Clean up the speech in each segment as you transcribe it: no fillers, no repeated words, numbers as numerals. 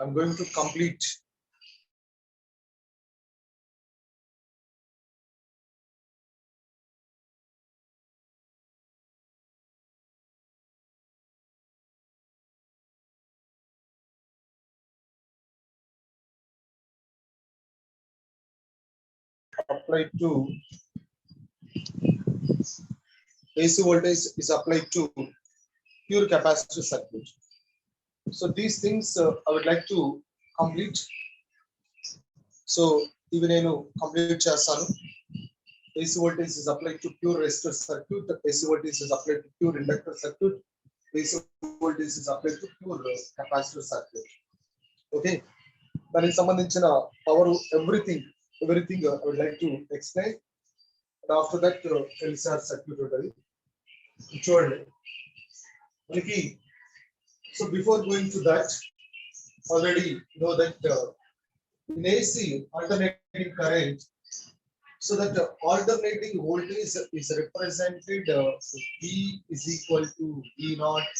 I'm going to complete applied to AC voltage is applied to pure capacitor circuit. So these things I would like to complete. So even complete chestanu. AC voltage is applied to pure resistor circuit. AC voltage is applied to pure inductor circuit. AC voltage is applied to pure capacitor circuit. Okay. దానికి సంబంధించిన power everything I would like to explain. And after that LCR circuit ఉంటుంది చూడండి మనకి. So before going to that, already you know that in AC alternating current, so that alternating voltage is represented V is equal to V naught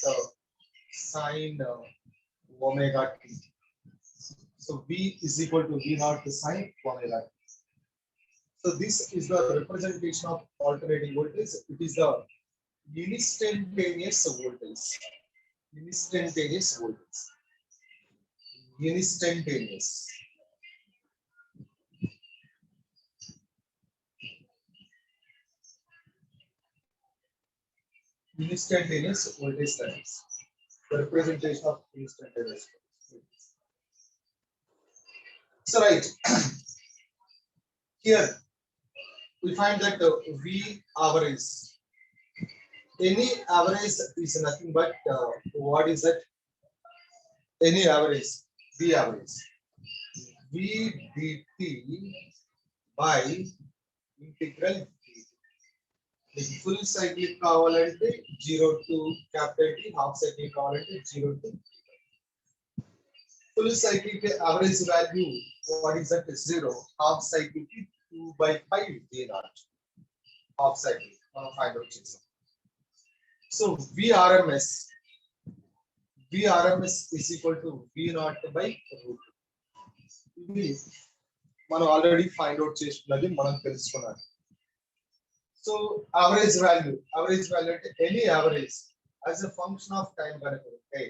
sine omega t. So V is equal to V naught sine omega t. So this is the representation of alternating voltage. It is the instantaneous voltage. Instantaneous voltage. Instantaneous. Instantaneous voltage lines. The representation of instantaneous voltage. So right here we find that V average. Any average is nothing but what is that? Any average, V average. V dt by integral dt. Full cyclic కావాలంటే 0 to capital T, half cyclic కావాలంటే 0 to full cyclic average value. What is that? 0. Half cyclic 2 by 5 V naught. Half cyclic మనం find out చేసాం. So VRMS is equal to V naught by root. ఇది మనం already find out చేసుకున్నది, మనం తెలుసుకున్నాం. So average value అంటే any average as a function of time కనుక ఉంటే,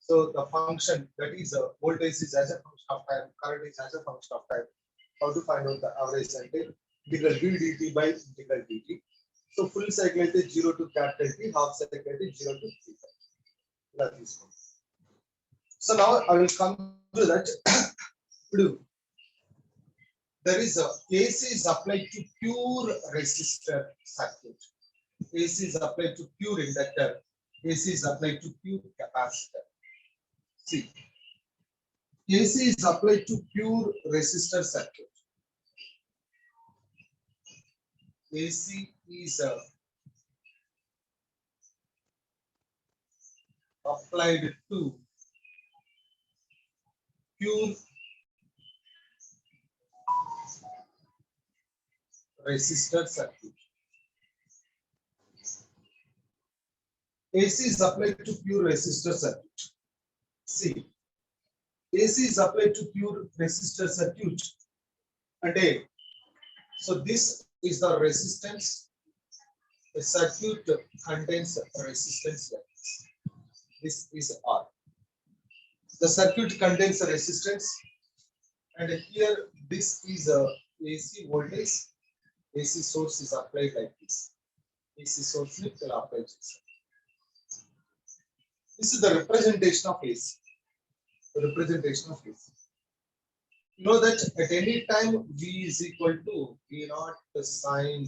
so the function that is voltage is as a function of time, current is as a function of time. How to find out the average అంటే integral V dt by integral dt. So full cycle అయితే 0 to capital T, half cycle అయితే 0 to 3. ఇలా తీసుకోండి. So now I will come to that. There is a AC is applied to pure resistor circuit. AC is applied to pure inductor. AC is applied to pure capacitor. See, AC is applied to pure resistor circuit. AC is applied to pure resistor circuit. AC is applied to pure resistor circuit. See, AC is applied to pure resistor circuit. And so this is the resistance. The circuit contains resistance like this. This is R. The circuit contains a resistance, and here this is a AC voltage. AC source is applied like this. AC source will apply this. This is the representation of AC. The representation of AC. You know that at any time V is equal to V naught sine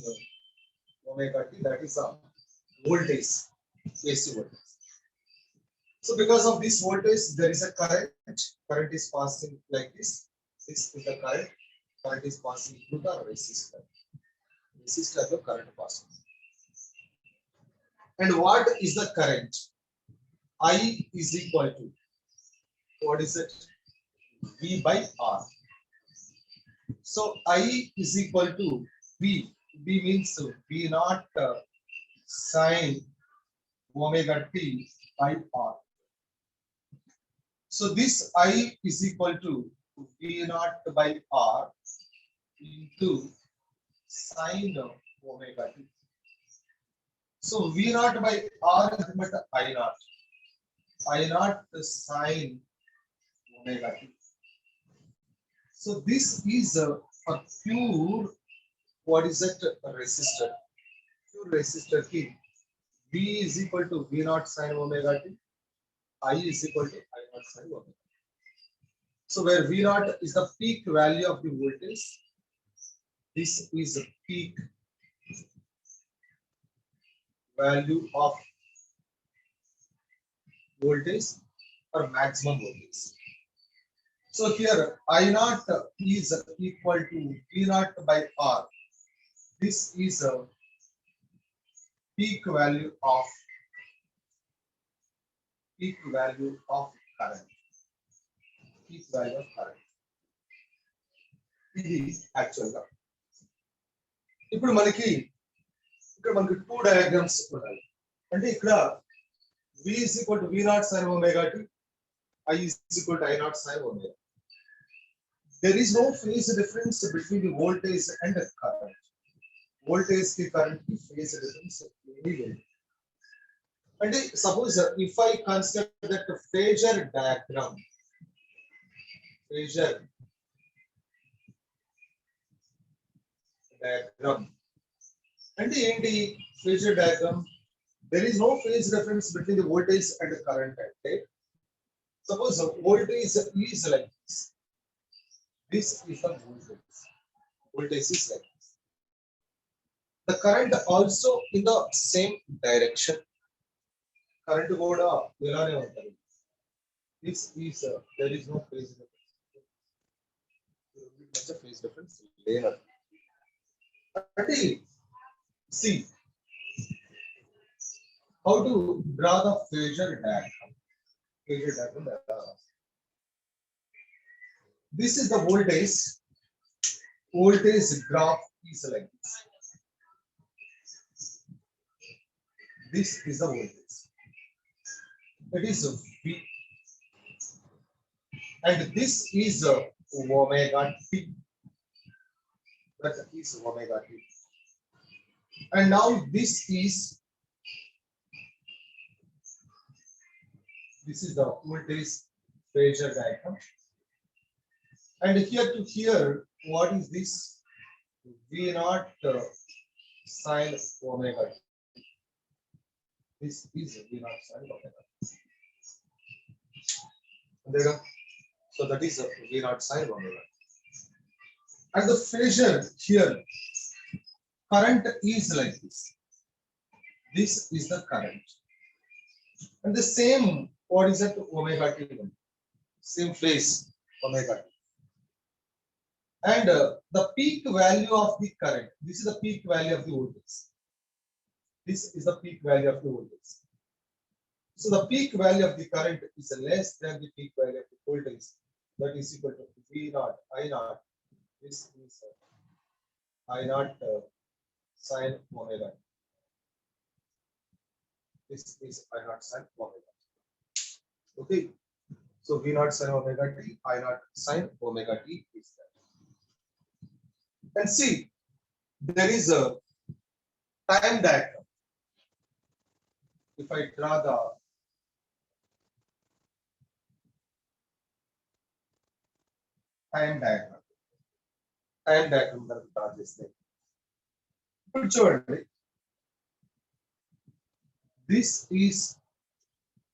omega t. That is a voltage, AC voltage. So because of this voltage, there is a current. Current is passing like this. This is the current. Current is passing through the resistor. Resistor the current passing. And what is the current? I is equal to, what is it? V by R. So I is equal to V. V means V naught sine omega t by R. So this I is equal to V naught by R into sine omega t. So V naught by R is equal to I naught sine omega t. So this is a pure, what is that, resistor? Pure resistor key. V is equal to V naught sine omega t. I is equal to I naught sine omega. So where V naught is the peak value of the voltage, this is the peak value of voltage or maximum voltage. So here I naught is equal to V naught by R. This is a peak value of current. Peak value of current. ఇది actual గా ఇప్పుడు మనకి two diagrams ఉన్నాయి. అంటే ఇక్కడ V is equal to V naught sin omega t, I is equal to I naught sin omega. There is no phase difference between the voltage and the current. Voltage ki current ki phase difference anyway. And suppose if I consider that phasor diagram, and the phasor diagram, there is no phase difference between the voltage and the current. Right? Suppose the voltage is like this. This is the voltage. Voltage is like this. The current also in the same direction. Current కూడా ఇలానే ఉంటుంది. This is there is no phase difference. Much of phase difference later. See how to draw the phasor diagram. This is the voltage. Voltage graph is like this. This is the voltage. It is V, and this is omega t. That is omega t. And now this is the voltage phasor diagram. And here to here, what is this? V naught sin omega t. This is V naught sin omega. So that is V naught sin omega. And the phasor here, current is like this. This is the current. And the same, what is that, omega t? Same phase, omega t. And the peak value of the current, this is the peak value of the voltage. This is the peak value of the voltage. So the peak value of the current is less than the peak value of the voltage. That is equal to V naught, I naught. This is I naught sin omega. This is I naught sin omega. Okay. So V naught sin omega t, I naught sin omega t is that. And see, there is a time diagram. If I draw the time diagram that draw this thing. This is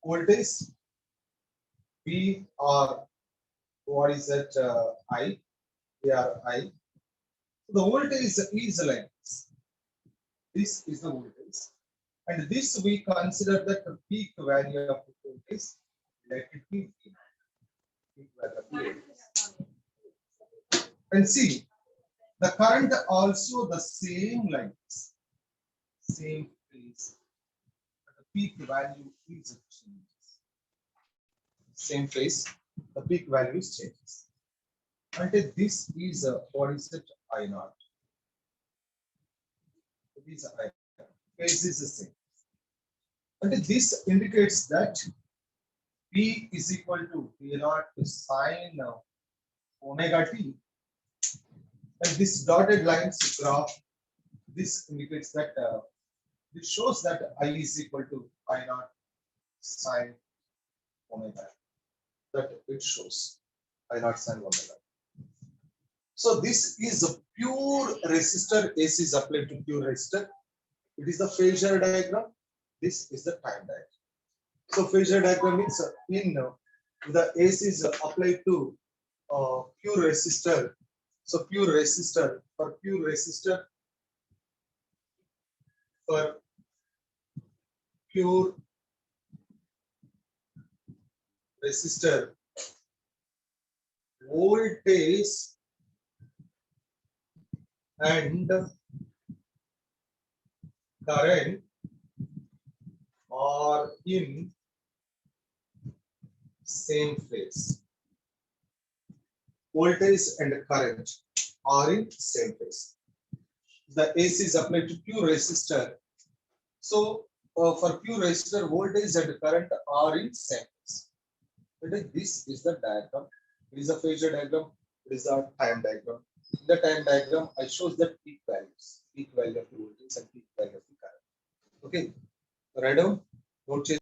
voltage V or what is that, I, VR I. The voltage is like this. This is the voltage, and this we consider that the peak value of the voltage. Let it be peak value of the voltage. And see, the current also the same lines, same phase. The peak value is changes. Same phase, the peak value is changes. And this is what is it, I naught. It is I naught. Phase is the same. And this indicates that V is equal to V naught sine omega t, and this dotted lines graph, this indicates that it shows that I is equal to I naught sine omega, that it shows I naught sine omega. So this is a pure resistor. AC is applied to pure resistor. It is the phasor diagram. This is the time diagram. So phasor diagram means in the AC is applied to pure resistor. So pure resistor, for pure resistor, for pure resistor, voltage and current are in same phase. Voltage and current are in same phase. The AC is applied to pure resistor. So for pure resistor, voltage and current are in same phase. This is the diagram. It is a phasor diagram. It is a time diagram. In the time diagram, I shows the peak values, peak value of the voltage and peak value of the current. Okay, write down. Note change.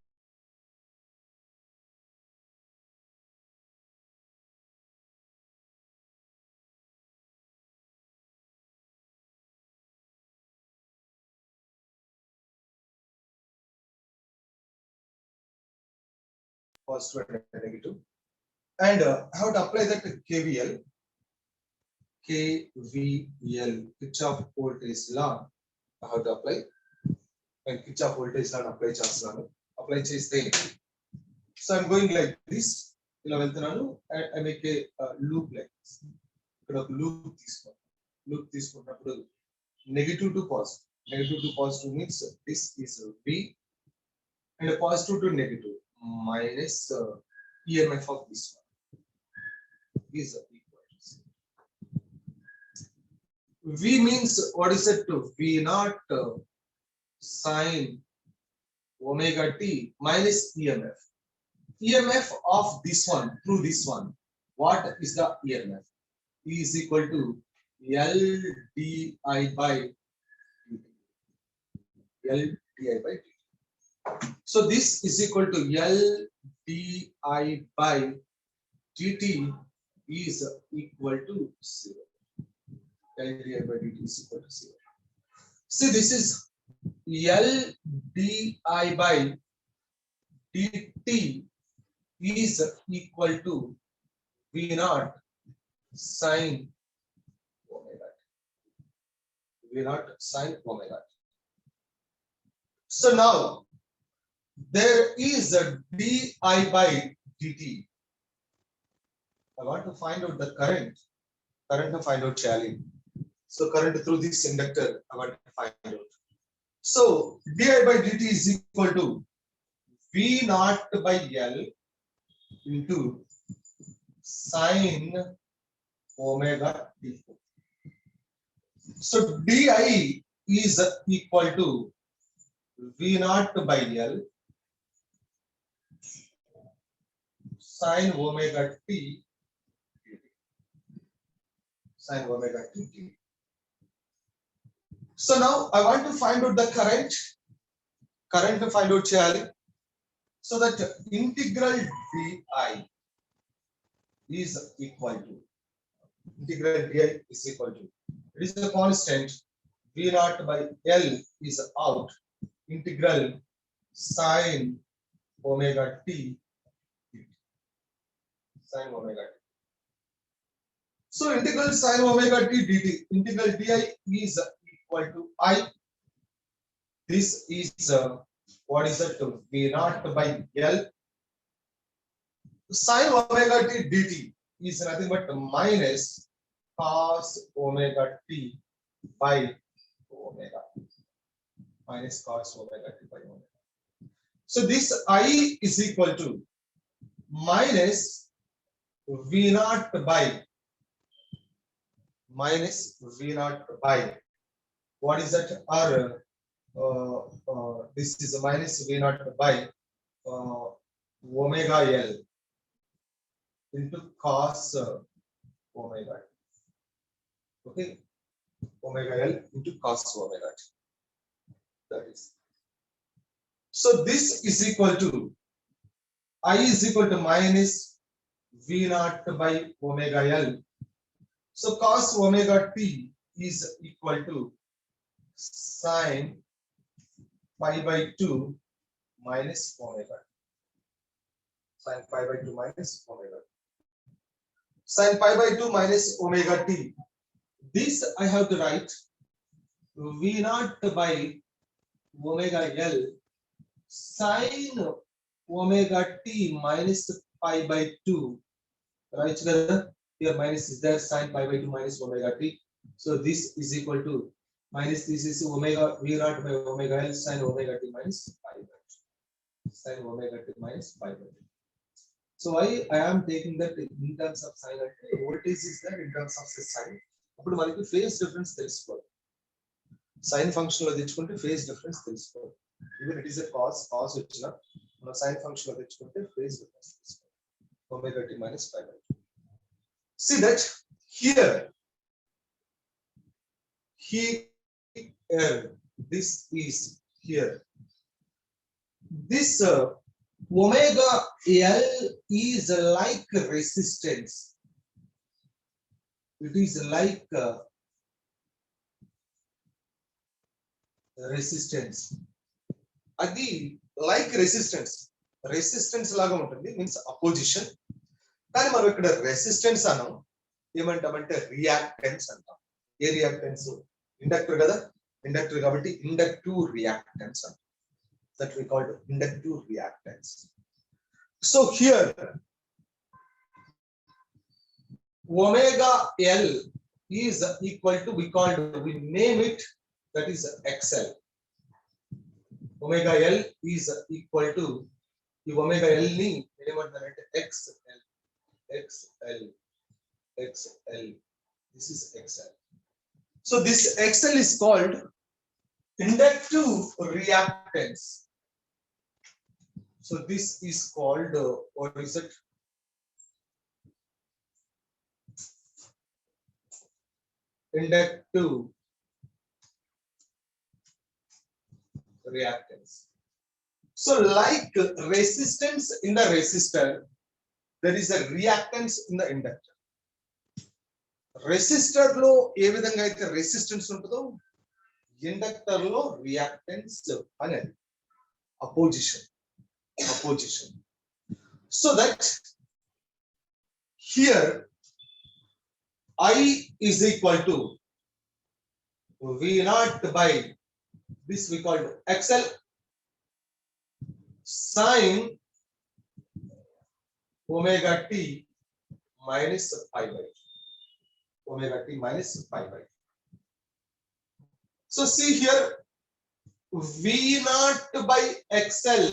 Positive and negative. And how to apply that KVL? KVL, Kirchhoff voltage law. How to apply? And Kirchhoff voltage law apply చేస్తున్నాను. Apply చేస్తే, so I'm going like this. ఇలా వెళ్తున్నాను. I make a loop like this. ఇక్కడ ఒక loop తీసుకోండి. Loop తీసుకున్నప్పుడు negative to positive. Negative to positive means this is V, and a positive to negative minus EMF of this one is equal to 0. V means what is it to V naught sine omega t minus EMF. EMF of this one through this one. What is the EMF? E is equal to L di by dt. L di by dt. So this is equal to L di by dt is equal to 0. L di by dt is equal to 0. See, this is L di by dt is equal to V naught sine omega. V naught sine omega. So now there is a di by dt. I want to find out the current. Current to find out challenge. So current through this inductor, I want to find out. So di by dt is equal to V naught by L into sine omega t. So di is equal to V naught by L sine omega t, sine omega t. So now I want to find out the current. Current to find out challenge. So that integral di is equal to integral di is equal to, it is the constant. V naught by L is out. Integral sine omega t, sine omega t. So integral sine omega t dt, integral di is equal to I. This is what is that? V naught by L. Sine omega t dt is nothing but minus cos omega t by omega. Minus cos omega t by omega. So this I is equal to minus V naught by minus V naught by, what is that? This is a minus V naught by omega L into cos omega. Okay, omega L into cos omega. That is. So this is equal to I is equal to minus V naught by omega L. So cos omega t is equal to sine pi by 2 minus omega. Sine pi by 2 minus omega. Sine pi by 2 minus omega t. This I have to write V naught by omega L sine omega t minus pi by 2. Right together. Here minus is there, sine pi by 2 minus omega t. So this is equal to minus this is omega V naught by omega L sine omega t minus pi by 2. Sine omega t minus pi by 2. So why I am taking that in terms of sine and voltage is there in terms of sine. అప్పుడు మనకి phase difference తెలుసుకోవాలి. Sine function లో తెచ్చుకుంటే phase difference తెలుసుకోవాలి. Even it is a cos వచ్చిన మన sine function లో తెచ్చుకుంటే phase difference తెలుసుకోవాలి. Omega t minus pi by 2. See that here this is here. This omega L is like resistance. It is like resistance. Adi like resistance. Resistance laga untundi means opposition. కానీ మనం ఇక్కడ resistance అన్నాం, ఏమంటామంటే reactance అంటాం. ఏ reactance? Inductor కదా, inductor కాబట్టి inductive reactance అంటాం. That we called inductive reactance. So here omega L is equal to we name it, that is XL. Omega L is equal to the omega L ni emantarante XL. This is XL. So this XL is called inductive reactance. So this is called what is it? Inductive reactance. So like resistance in the resistor, there is a reactance in the inductor. Resistor lo ఏ విధంగా అయితే resistance ఉంటుందో inductor లో reactance అనేది opposition. So that here I is equal to V naught by this we call XL sine omega t minus pi by 2. Omega t minus pi by 2. So see here V naught by XL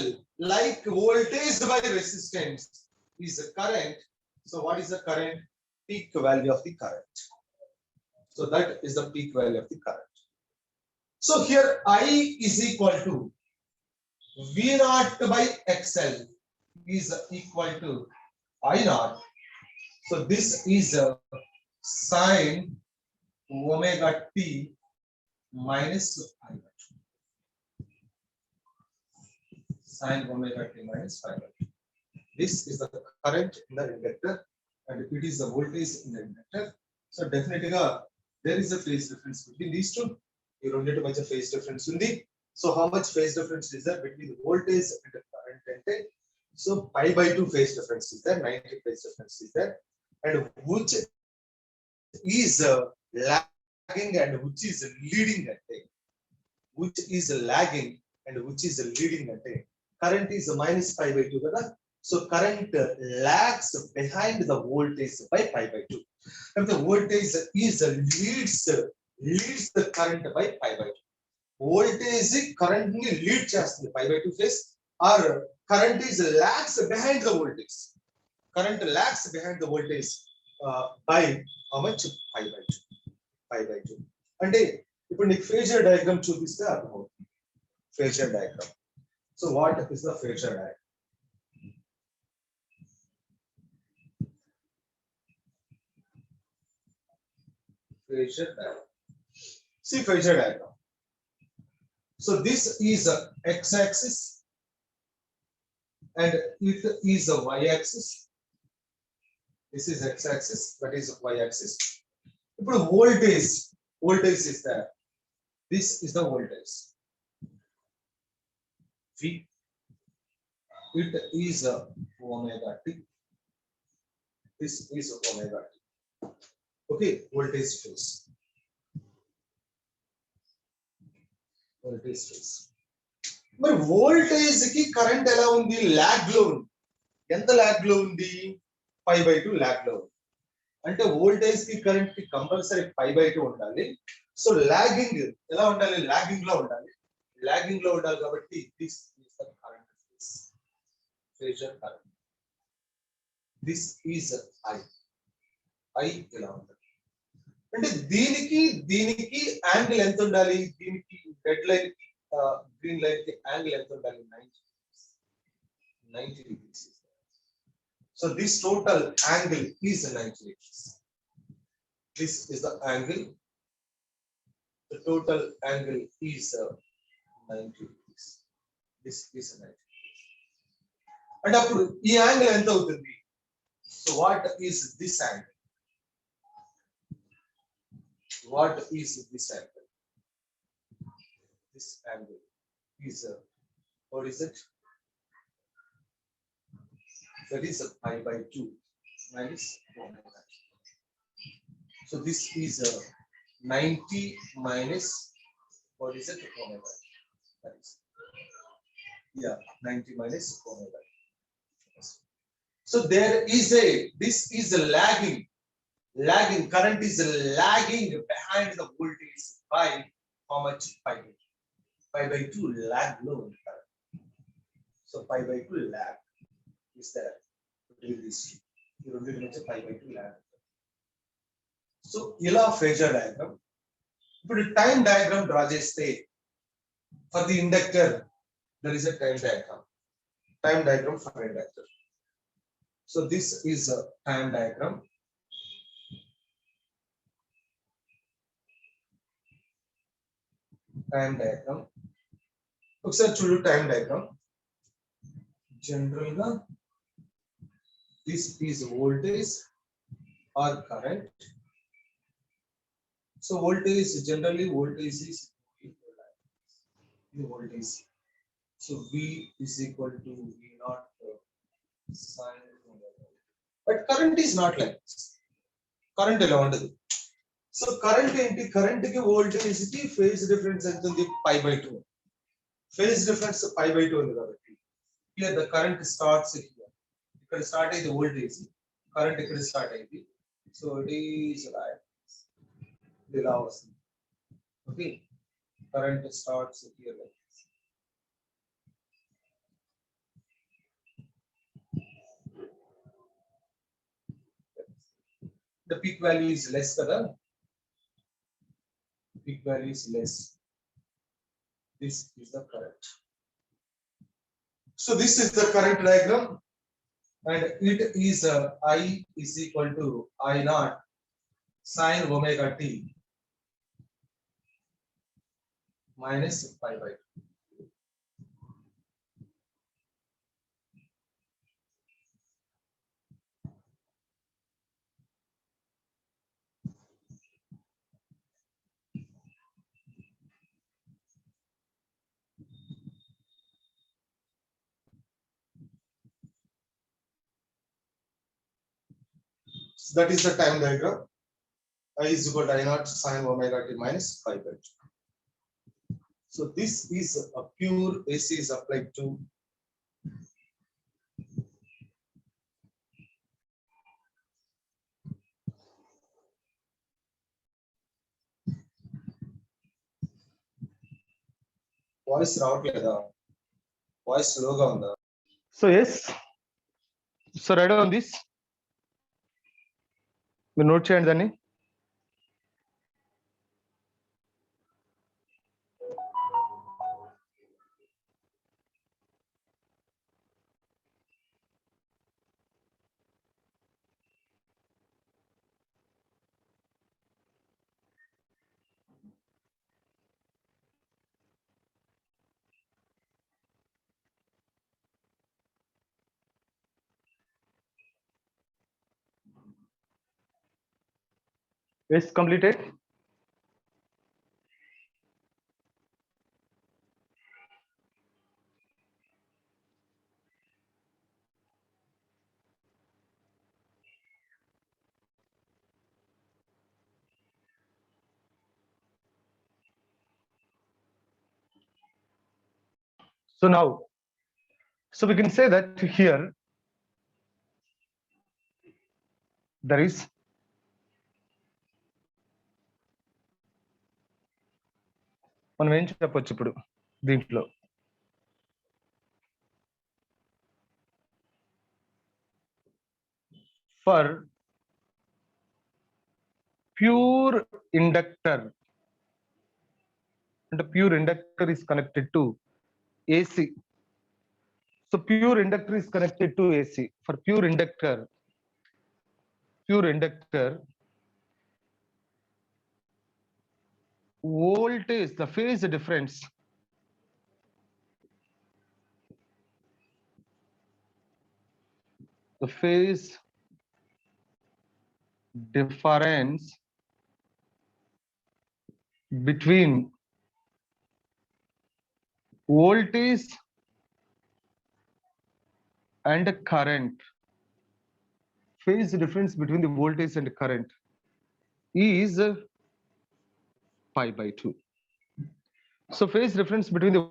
like voltage by resistance is a current. So what is the current? Peak value of the current. So that is the peak value of the current. So here I is equal to V naught by XL is equal to I naught. So this is a sine omega t minus pi by 2. Sine omega t minus pi by 2. This is the current in the inductor and it is the voltage in the inductor. So definitely there is a phase difference between these two. You don't need to much a phase difference undi. So how much phase difference is there between the voltage and the current? So pi by 2 phase difference is there, 90 phase difference is there, and which is lagging and which is leading at time. Which is lagging and which is leading at time. Current is minus pi by 2 kada. So current lags behind the voltage by pi by 2. If the voltage is leads the current by pi by 2. Voltage current ni lead చేస్తుంది pi by 2 phase, or current is lags behind the voltage. Current lags behind the voltage by how much? Pi by 2. Pi by 2. అంటే ఇప్పుడు నీకు phasor diagram చూపిస్తే అర్థమవుతుంది. Phasor diagram. So what is the phasor diagram? phasor diagram. See phasor diagram. So this is a x-axis and it is a y-axis. This is x-axis, that is y-axis. Now voltage is there. This is the voltage. V. It is a omega t. This is omega t. Okay, voltage phase. Voltage phase. మరి voltage కి current ఎలా ఉంది? Log లో ఉంది. ఎంత log లో ఉంది? π/2 log లో ఉంది. అంటే వోల్టేజ్ కి కరెంట్ కి కంపల్సరీ π/2 ఉండాలి. సో లాగింగ్ ఎలా ఉండాలి? లాగింగ్ లో ఉండాలి. లాగింగ్ లో ఉండాలి కాబట్టి this is the current phasor current. This is I ఇలా ఉంటుంది. అంటే దీనికి యాంగిల్ ఎంత ఉండాలి? దీనికి రెడ్ లైన్ కి గ్రీన్ లైన్ కి యాంగిల్ ఎంత ఉండాలి? 90 degrees. So this total angle is 90 degrees. This is the angle. The total angle is 90 degrees. This is 90 degrees. And appudu ee angle enta avutundi? So what is this angle? What is this angle? This angle is what is it? That is a π/2 minus omega. So this is 90 minus what is it? Omega. That is 90 minus omega. So this is a lagging current is lagging behind the voltage by how much? π/2 lag low current. So π/2 lag is there between these two. You don't need to π/2 lag. So ila phasor diagram. But time diagram draw cheste for the inductor there is a time diagram for inductor. So this is a time diagram. ఒకసారి చూడు time diagram. General గా this is voltage or current. So generally voltage is voltage. So V is equal to V naught sin omega. But current is not like this. Current ఎలా ఉండదు. So current ఏంటి? Current కి voltage కి phase difference ఎంత ఉంది? π/2. Phase difference π/2 ఉంది కాబట్టి here the current starts here. ఇక్కడ స్టార్ట్ అయ్యేది వోల్టేజ్, కరెంట్ ఇక్కడ స్టార్ట్ అయ్యింది. సో ఇట్ ఈస్ ఇలా వస్తుంది. Okay, current starts here like this. The peak value is less kada. Peak value is less. This is the current. So this is the current diagram. And it is I is equal to I naught sin omega t minus π/2. So that is the time diagram. I is equal to I naught sin omega t minus π/2. So this is a pure AC is applied to voice రావట్లేదా? Voice స్లోగా ఉందా? So yes, so right on this, మీరు note చేయండి దాన్ని. Is completed. So now, so we can say that here there is మనం ఏం చెప్పొచ్చు ఇప్పుడు దీంట్లో for pure inductor, and the pure inductor is connected to AC. So pure inductor is connected to AC. For pure inductor, voltage, the phase difference between voltage and current, phase difference between the voltage and current is pi by 2. So phase difference between the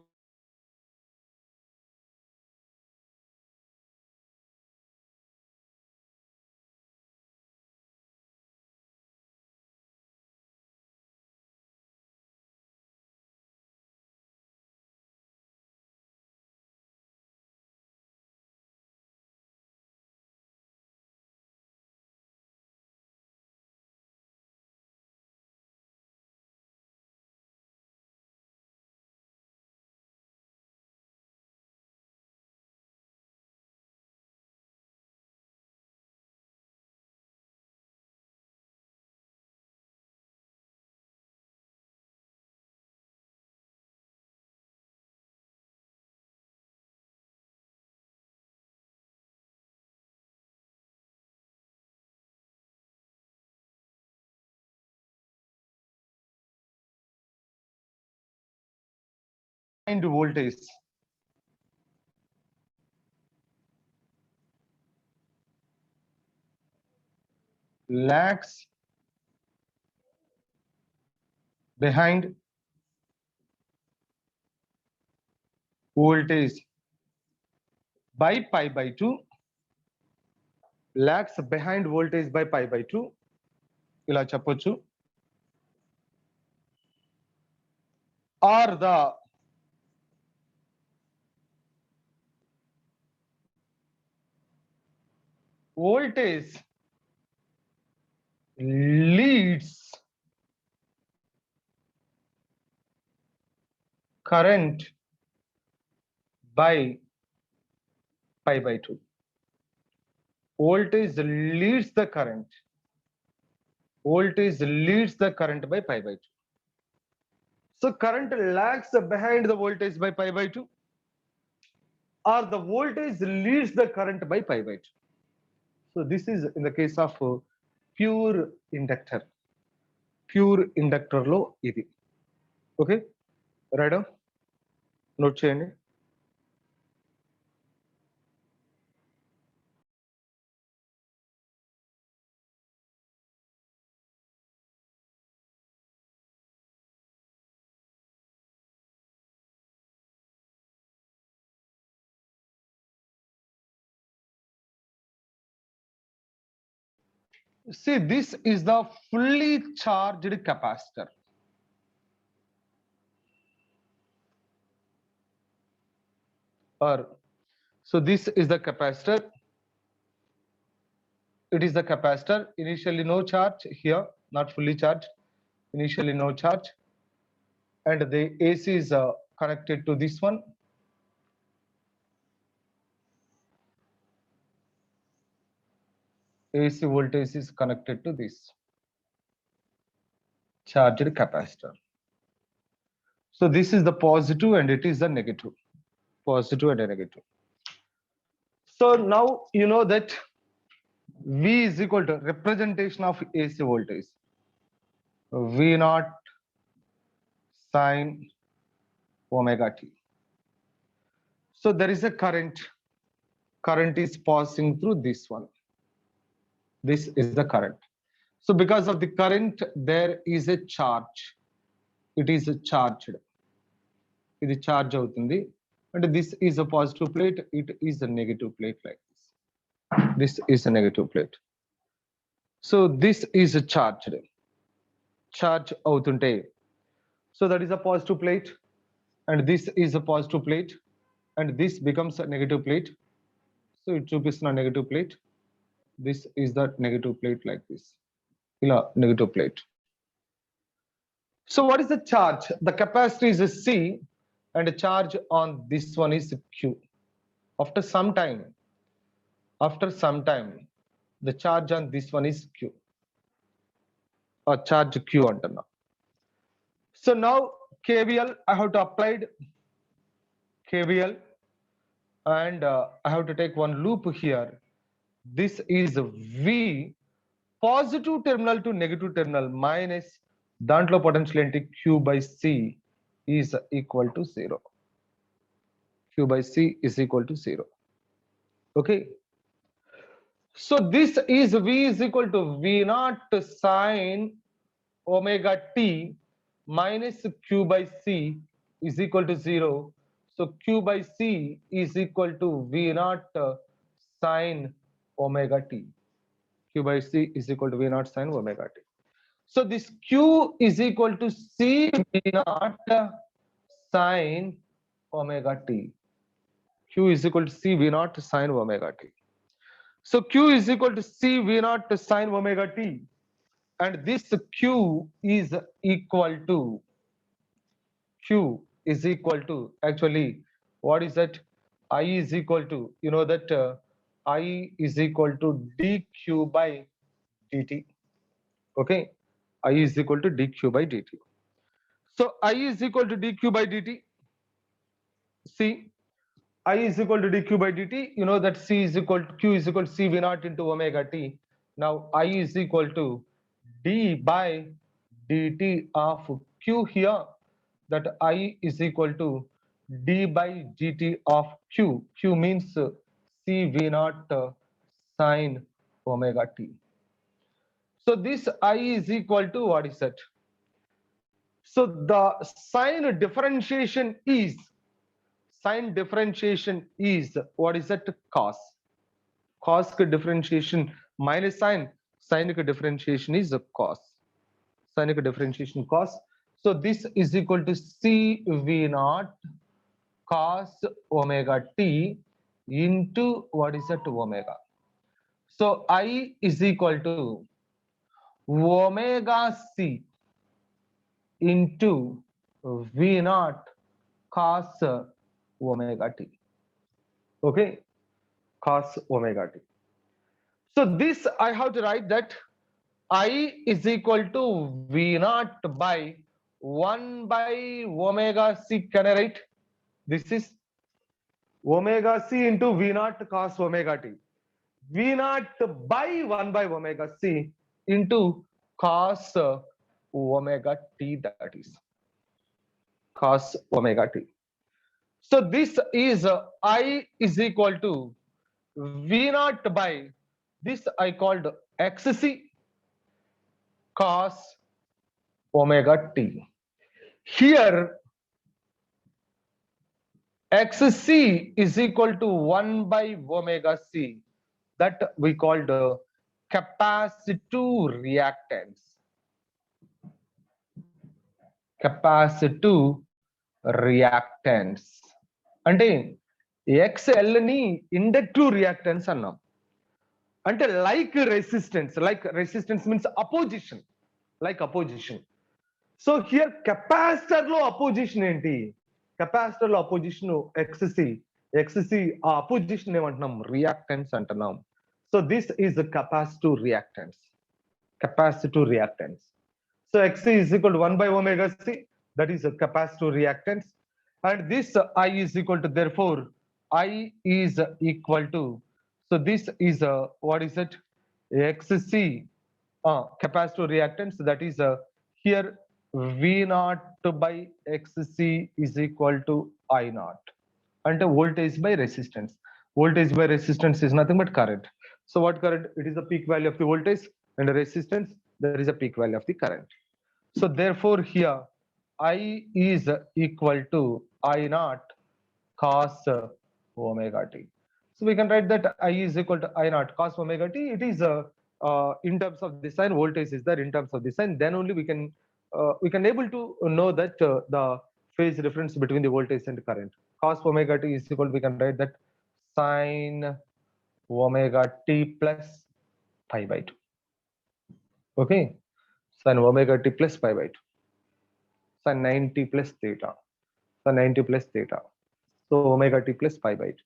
voltage lags behind voltage by pi by 2, lags behind voltage by pi by 2 ఇలా చెప్పొచ్చు, or the voltage leads current by pi by 2. Voltage leads the current. Voltage leads the current by pi by 2. So current lags behind the voltage by pi by 2, or the voltage leads the current by pi by 2. So this is in the case of pure inductor. Pure inductor లో ఇది. Okay, right on. Note చేయండి. See, this is the fully charged capacitor. Or so this is the capacitor. It is the capacitor. Initially no charge here, not fully charged. Initially no charge, and the AC is connected to this one. AC voltage is connected to this charged capacitor. So this is the positive and it is the negative. Positive and a negative. So now you know that V is equal to representation of AC voltage. V naught sine omega t. So there is a current. Current is passing through this one. This is the current. So because of the current, there is a charge. It is charged. It is charge outundi. And this is a positive plate. It is a negative plate like this. This is a negative plate. So this is a charged. Charge outunte. So that is a positive plate. And this is a positive plate. And this becomes a negative plate. So it is a negative plate. This is the negative plate like this. Negative plate. So what is the charge? The capacity is a C and the charge on this one is Q. After some time, the charge on this one is Q. Or charge Q under now. So now KVL, I have to apply KVL and I have to take one loop here. This is V positive terminal to negative terminal minus దాంట్లో potential ఏంటి Q by C is equal to 0. Q by C is equal to 0. Okay. So this is V is equal to V naught sine omega t minus Q by C is equal to 0. So Q by C is equal to V naught sine omega t. Q by C is equal to V naught sine omega t. So this Q is equal to C V naught sine omega t. Q is equal to C V naught sine omega t. So Q is equal to C V naught sine omega t. And this Q is equal to actually what is that? I is equal to, you know that I is equal to dq by dt. Okay. I is equal to dq by dt. So I is equal to dq by dt. See, I is equal to dq by dt. You know that C is equal to Q is equal to C V naught into omega t. Now I is equal to d by dt of Q here. That I is equal to d by dt of Q. Q means C V naught sine omega t. So this I is equal to what is that? So the sign differentiation is what is that? Cos. Cos differentiation minus sine. Sine differentiation is cos. Sine differentiation cos. So this is equal to C V naught cos omega t into what is that? Omega. So I is equal to omega c into V naught cos omega t. Okay, cos omega t. So this I have to write that I is equal to V naught by 1 by omega c. Can I write? This is omega c into V naught cos omega t. V naught by 1 by omega c into cos omega t, that is cos omega t. So this is I is equal to V naught by this I called xc cos omega t. Here xc is equal to 1 by omega c. That we called capacitive reactance. Capacitive reactance. అంటే XL ని inductive reactance అన్నాం. అంటే like resistance means opposition, like opposition. So here capacitor లో opposition ఏంటి? Capacitor లో opposition XC ఆ opposition ఏమంటున్నాం? Reactance అంటున్నాం. So this is capacitive reactance. Capacitive reactance. So Xc is equal to 1 by omega c, that is a capacitive reactance. And this I is equal to, therefore I is equal to, so this is what is it? Xc capacitive reactance, that is here V naught by XC is equal to I naught. And voltage by resistance. Voltage by resistance is nothing but current. So what current? It is the peak value of the voltage, and the resistance, there is a peak value of the current. So therefore here I is equal to I naught cos omega t. So we can write that I is equal to I naught cos omega t. It is in terms of the sign, voltage is there in terms of the sign. Then only we can able to know that the phase difference between the voltage and current. Cos omega t is equal, we can write that sine omega t plus pi by 2. Okay, sine omega t plus pi by 2. Sine 90 plus theta. Sine 90 plus theta. So omega t plus pi by 2.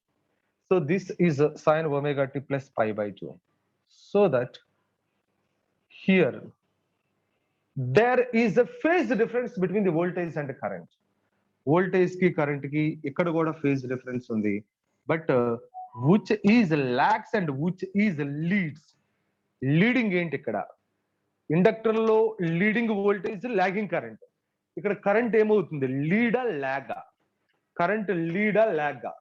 So this is sine omega t plus pi by 2. So that here there is a phase difference between the voltage and current. Voltage ki current ki ikkada kuda phase difference undi, but which is lags and which is leads. Leading enti ikkada inductor లో leading voltage, lagging current. ఇక్కడ current ఏమవుతుంది? లీడా లాగా? Current లీడా లాగా?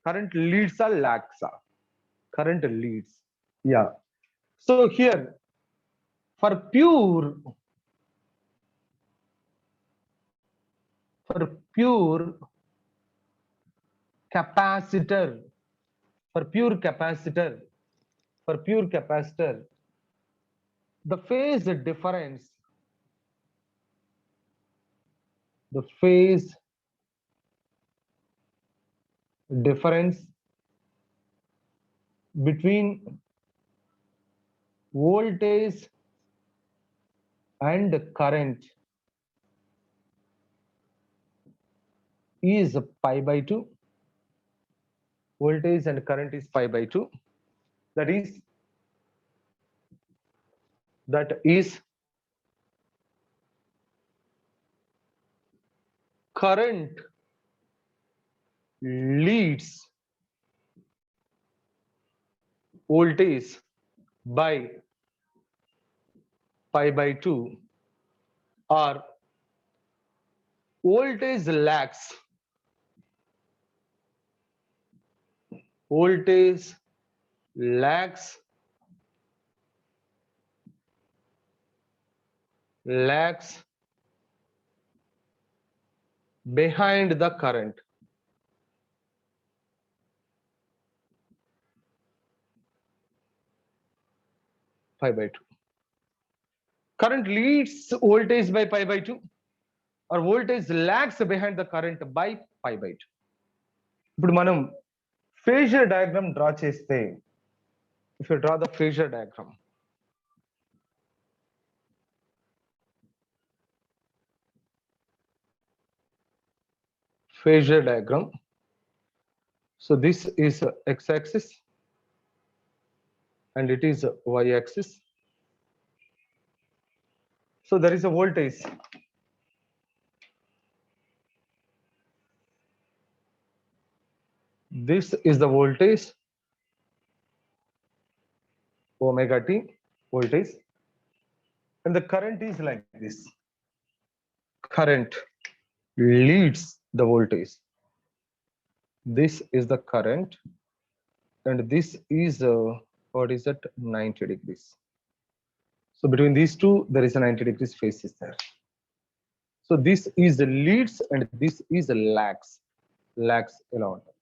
Current లీడ్సా లాగ్సా? Current leads. Yeah. So here for pure capacitor, for pure capacitor, the phase difference between voltage and current is pi by 2. Voltage and current is pi by 2. That is current leads voltage by pi by 2, or voltage lags behind the current. Pi by 2. Current leads voltage by pi by 2, or voltage lags behind the current by pi by 2. ఇప్పుడు మనం phasor diagram draw చేస్తే, if you draw the phasor diagram, so this is x-axis and it is y-axis. So there is a voltage. This is the voltage, omega t voltage, and the current is like this. Current leads the voltage. This is the current, and this is what is that? 90 degrees. So between these two, there is a 90 degrees phase is there. So this is the leads and this is the lags ఎలా ఉంటుంది.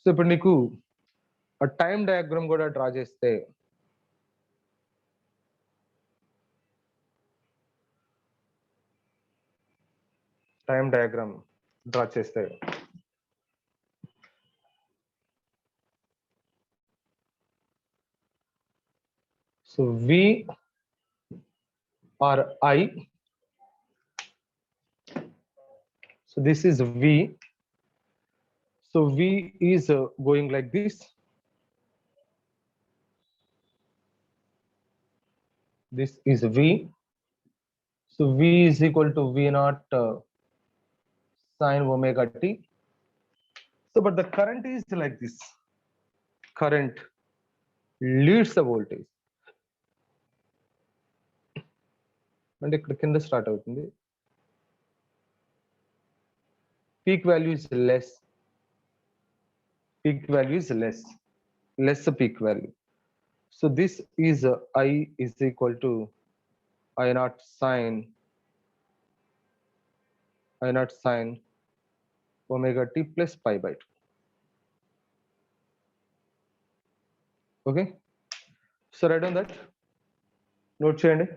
So ఇప్పుడు నీకు ఆ time diagram కూడా draw చేస్తే, so V or I, so this is V. So V is going like this. This is V. So V is equal to V naught sine omega t. So but the current is like this. Current leads the voltage. అంటే ఇక్కడ కింద start అవుతుంది. Peak value is less. Peak value is less peak value. So this is I is equal to I naught sine omega t plus pi by 2. Okay. So write on that. Note cheyandi.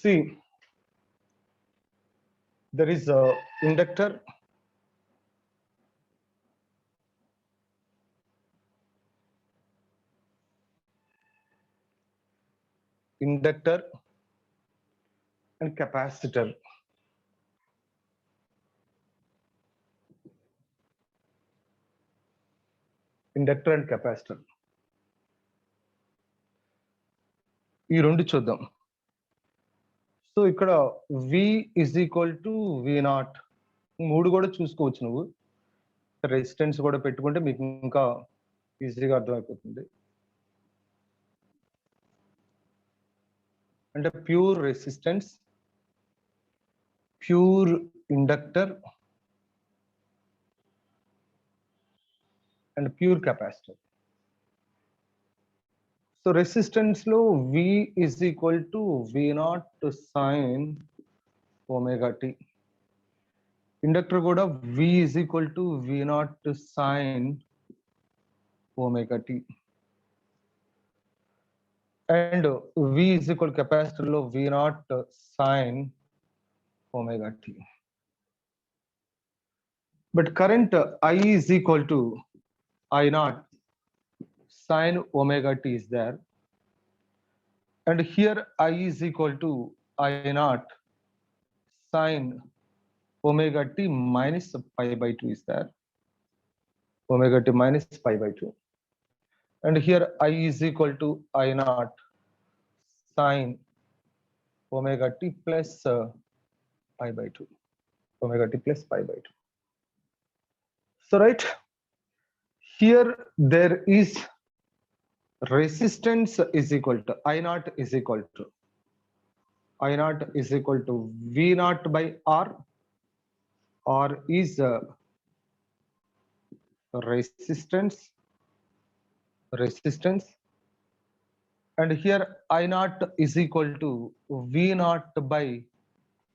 See, there is a inductor and capacitor. Inductor and capacitor. ఈ రెండు చూద్దాం. So ఇక్కడ V is equal to V0. మూడు కూడా చూసుకోవచ్చు నువ్వు. Resistance కూడా పెట్టుకుంటే మీకు ఇంకా ఈజీగా అర్థమైపోతుంది. అంటే pure resistance, pure inductor and pure capacitor. So resistance లో V is equal to V0 sin omega t. Inductor కూడా V is equal to V0 sin omega t. And V is equal to capacitor లో V0 sin omega t. But current I is equal to I0 sin omega t is there. And here I is equal to I0 sin omega t minus pi by 2 is there. Omega t minus pi by 2. And here I is equal to I0 sin omega t plus pi by 2. Omega t plus pi by 2. So right here there is resistance is equal to I0 is equal to V0 by R. R is resistance, and here I0 is equal to V0 by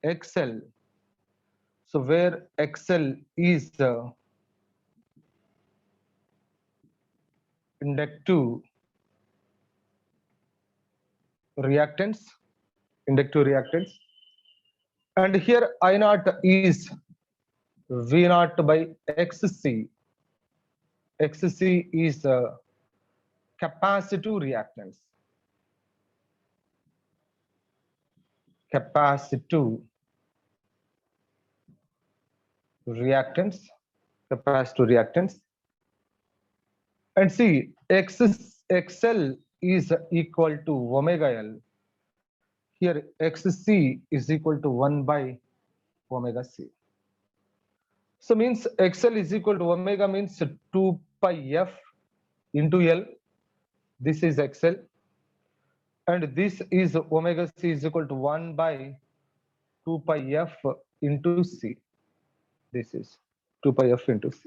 XL. So where XL is inductive reactance, and here I0 is V0 by XC. XC is capacitive reactance. Capacitive reactance. And see, XL is equal to omega L. Here XC is equal to 1 by omega C. So means XL is equal to omega means 2 pi F into L. This is XL. And this is omega C is equal to 1 by 2 pi F into C. This is 2 pi F into C.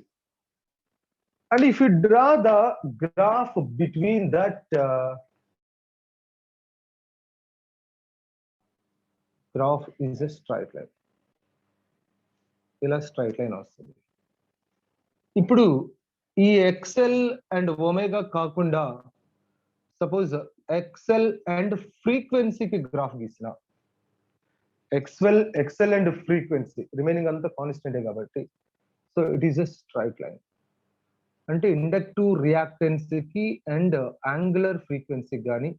And if you draw the graph between that graph is a straight line. ఇలా straight line వస్తుంది. ఇప్పుడు ఈ XL and omega కాకుండా suppose XL and ఫ్రీక్వెన్సీకి graph గీసిన, XL and frequency remaining అంతా constant కాబట్టి so it is a straight line. అంటే ఇండక్టివ్ రియాక్టెన్స్ కి అండ్ యాంగులర్ ఫ్రీక్వెన్సీకి కానీ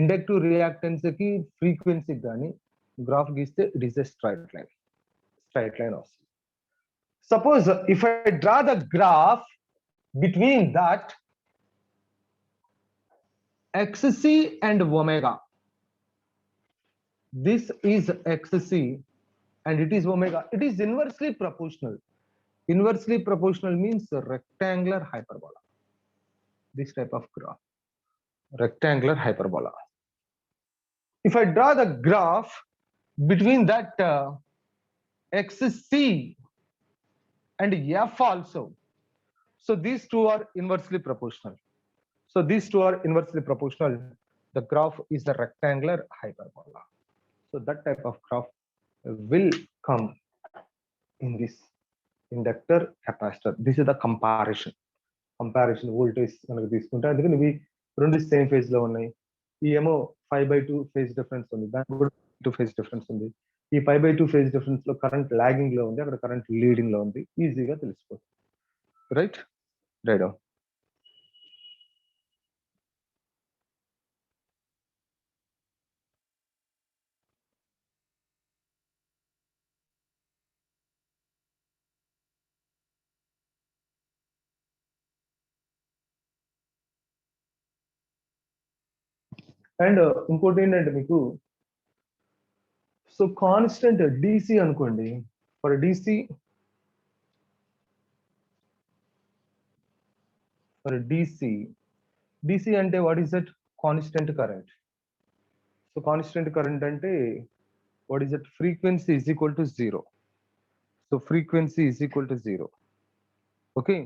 ఇండక్టివ్ రియాక్టెన్స్ కి ఫ్రీక్వెన్సీకి కానీ గ్రాఫ్ గీస్తే it is a straight line వస్తుంది. Suppose if I draw the graph between that XC and omega, this is XC and it is omega, it is inversely proportional. Inversely proportional means rectangular hyperbola. This type of graph, rectangular hyperbola. If I draw the graph between that XC and F also, so these two are inversely proportional. So these two are inversely proportional. The graph is the rectangular hyperbola. So that type of graph will come in this inductor capacitor. This is the comparison voltage మనకు తీసుకుంటే అందుకని ఇవి రెండు same phase లో ఉన్నాయి. ఈ ఏమో 5/2 phase difference ఉంది, దానికి కూడా 2 ఫేజ్ డిఫరెన్స్ ఉంది. ఈ 5/2 ఫేజ్ డిఫరెన్స్ లో కరెంట్ లాగింగ్ లో ఉంది, అక్కడ కరెంట్ లీడింగ్ లో ఉంది. ఈజీగా తెలిసిపోతుంది. రైట్ రైట్ అండ్ ఇంకోటి ఏంటంటే మీకు సో కాన్స్టెంట్ డిసి అనుకోండి. ఫర్ డిసి అంటే what is that? Constant current. So constant current అంటే what is that? Frequency is equal to 0. So frequency is equal to 0. Okay,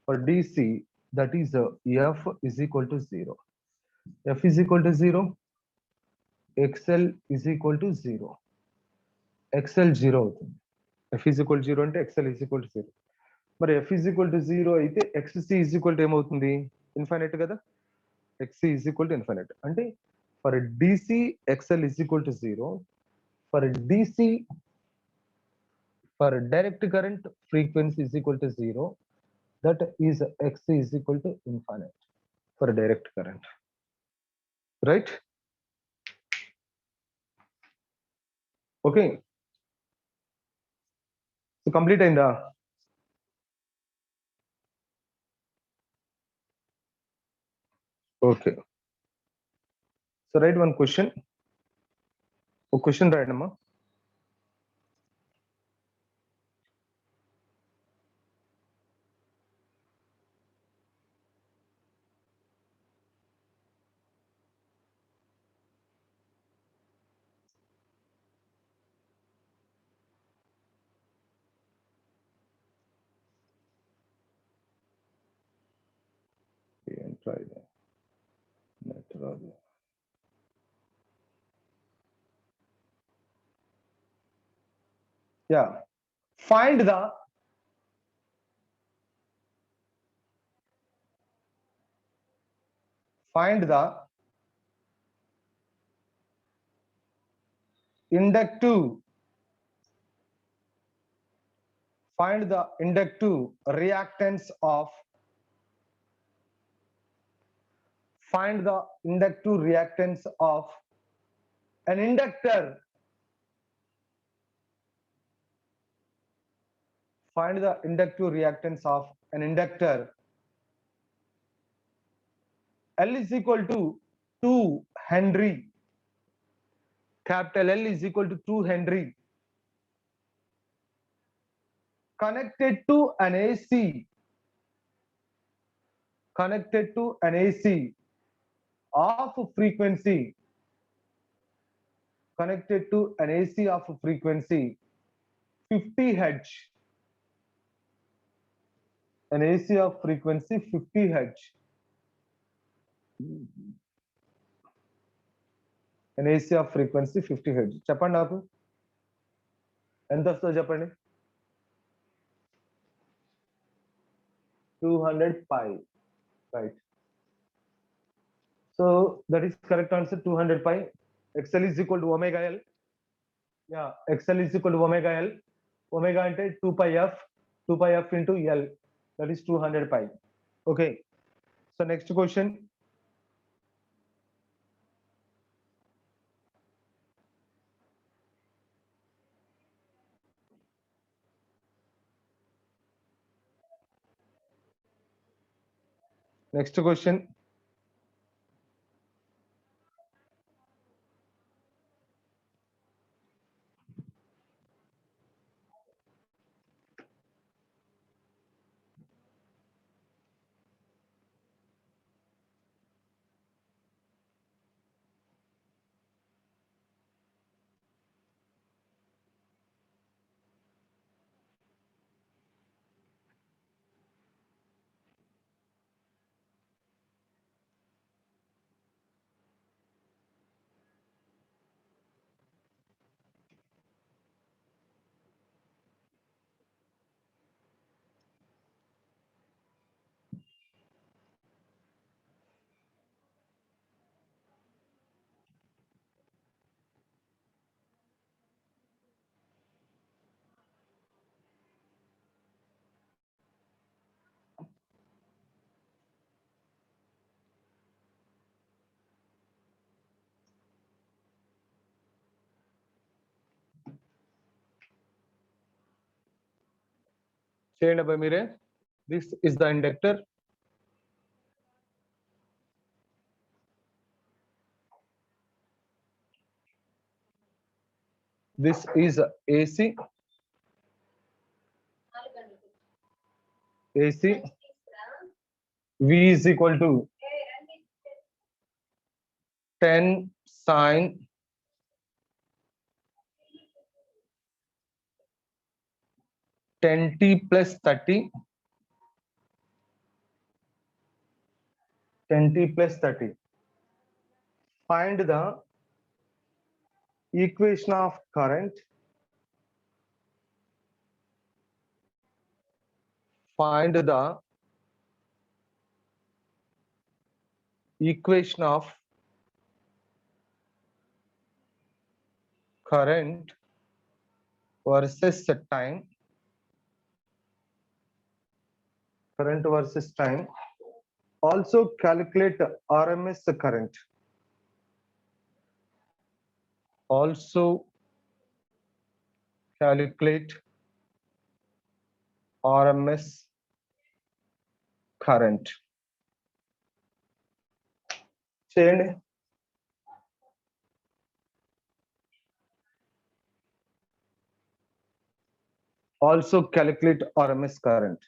for DC that is F is equal to 0. F is equal to 0, XL is equal to 0. XL 0 అవుతుంది. F is equal to 0 అంటే XL is equal to 0. మరి F is equal to 0 అయితే XC is equal to ఏమవుతుంది? Infinite కదా. XC is equal to infinite అంటే for DC XL is equal to 0. For DC for direct current frequency is equal to 0. That is XC is equal to infinite for direct current. Right? Okay. So complete అయిందా? Okay. So write one question. ఒక question రాయడమ్మా. Try that. Yeah. Find the inductive reactance of an inductor. Find the inductive reactance of an inductor. L is equal to 2 Henry. Capital L is equal to 2 Henry. Connected to an AC. Of frequency. Connected to an AC of frequency 50 Hz. An AC of frequency 50 Hz. An AC of frequency 50 Hz. చెప్పండి నాకు ఎంత వస్తుందో చెప్పండి. 200 pi. Right. So that is correct answer. 200 pi. XL is equal to omega L. Yeah, XL is equal to omega L. Omega ante 2 pi f into L. That is 200 pi. Okay. So next question. Next question. చేయండి అబ్బాయి మీరే. This is the inductor. This is AC. AC. V is equal to 10 sin 10t plus 30. 10t plus 30. Find the equation of current. Find the equation of current versus time. Current versus time. Also calculate RMS current. Also calculate RMS current. చేయండి. Also calculate RMS current.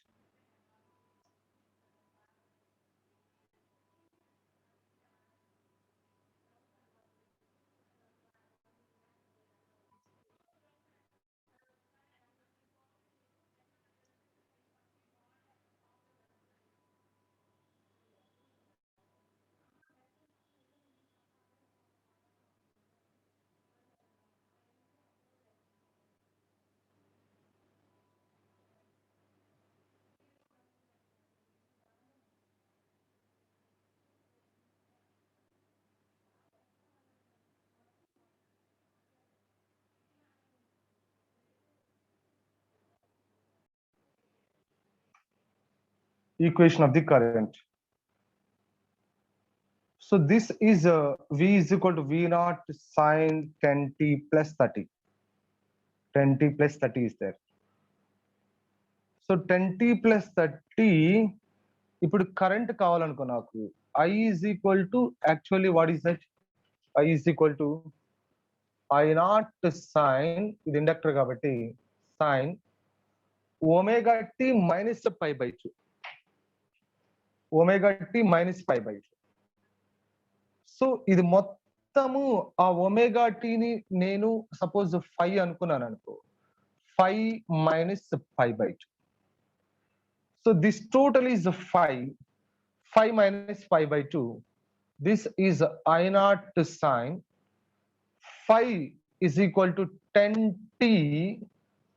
Equation of the current. So this is V is equal to V naught sine 10t plus 30. 10t plus 30 is there. So 10t plus 30. ఇప్పుడు current కావాలనుకో నాకు. I is equal to actually what is that? I is equal to I naught sine, ఇది inductor కాబట్టి sine omega t minus pi by 2. Omega t minus pi by 2. So ఇది మొత్తము ఆ omega టీని నేను suppose 5 అనుకున్నాను అనుకో, 5 minus pi by 2. So this total is 5. 5 minus pi by 2. This is I naught sine 5 is equal to 10t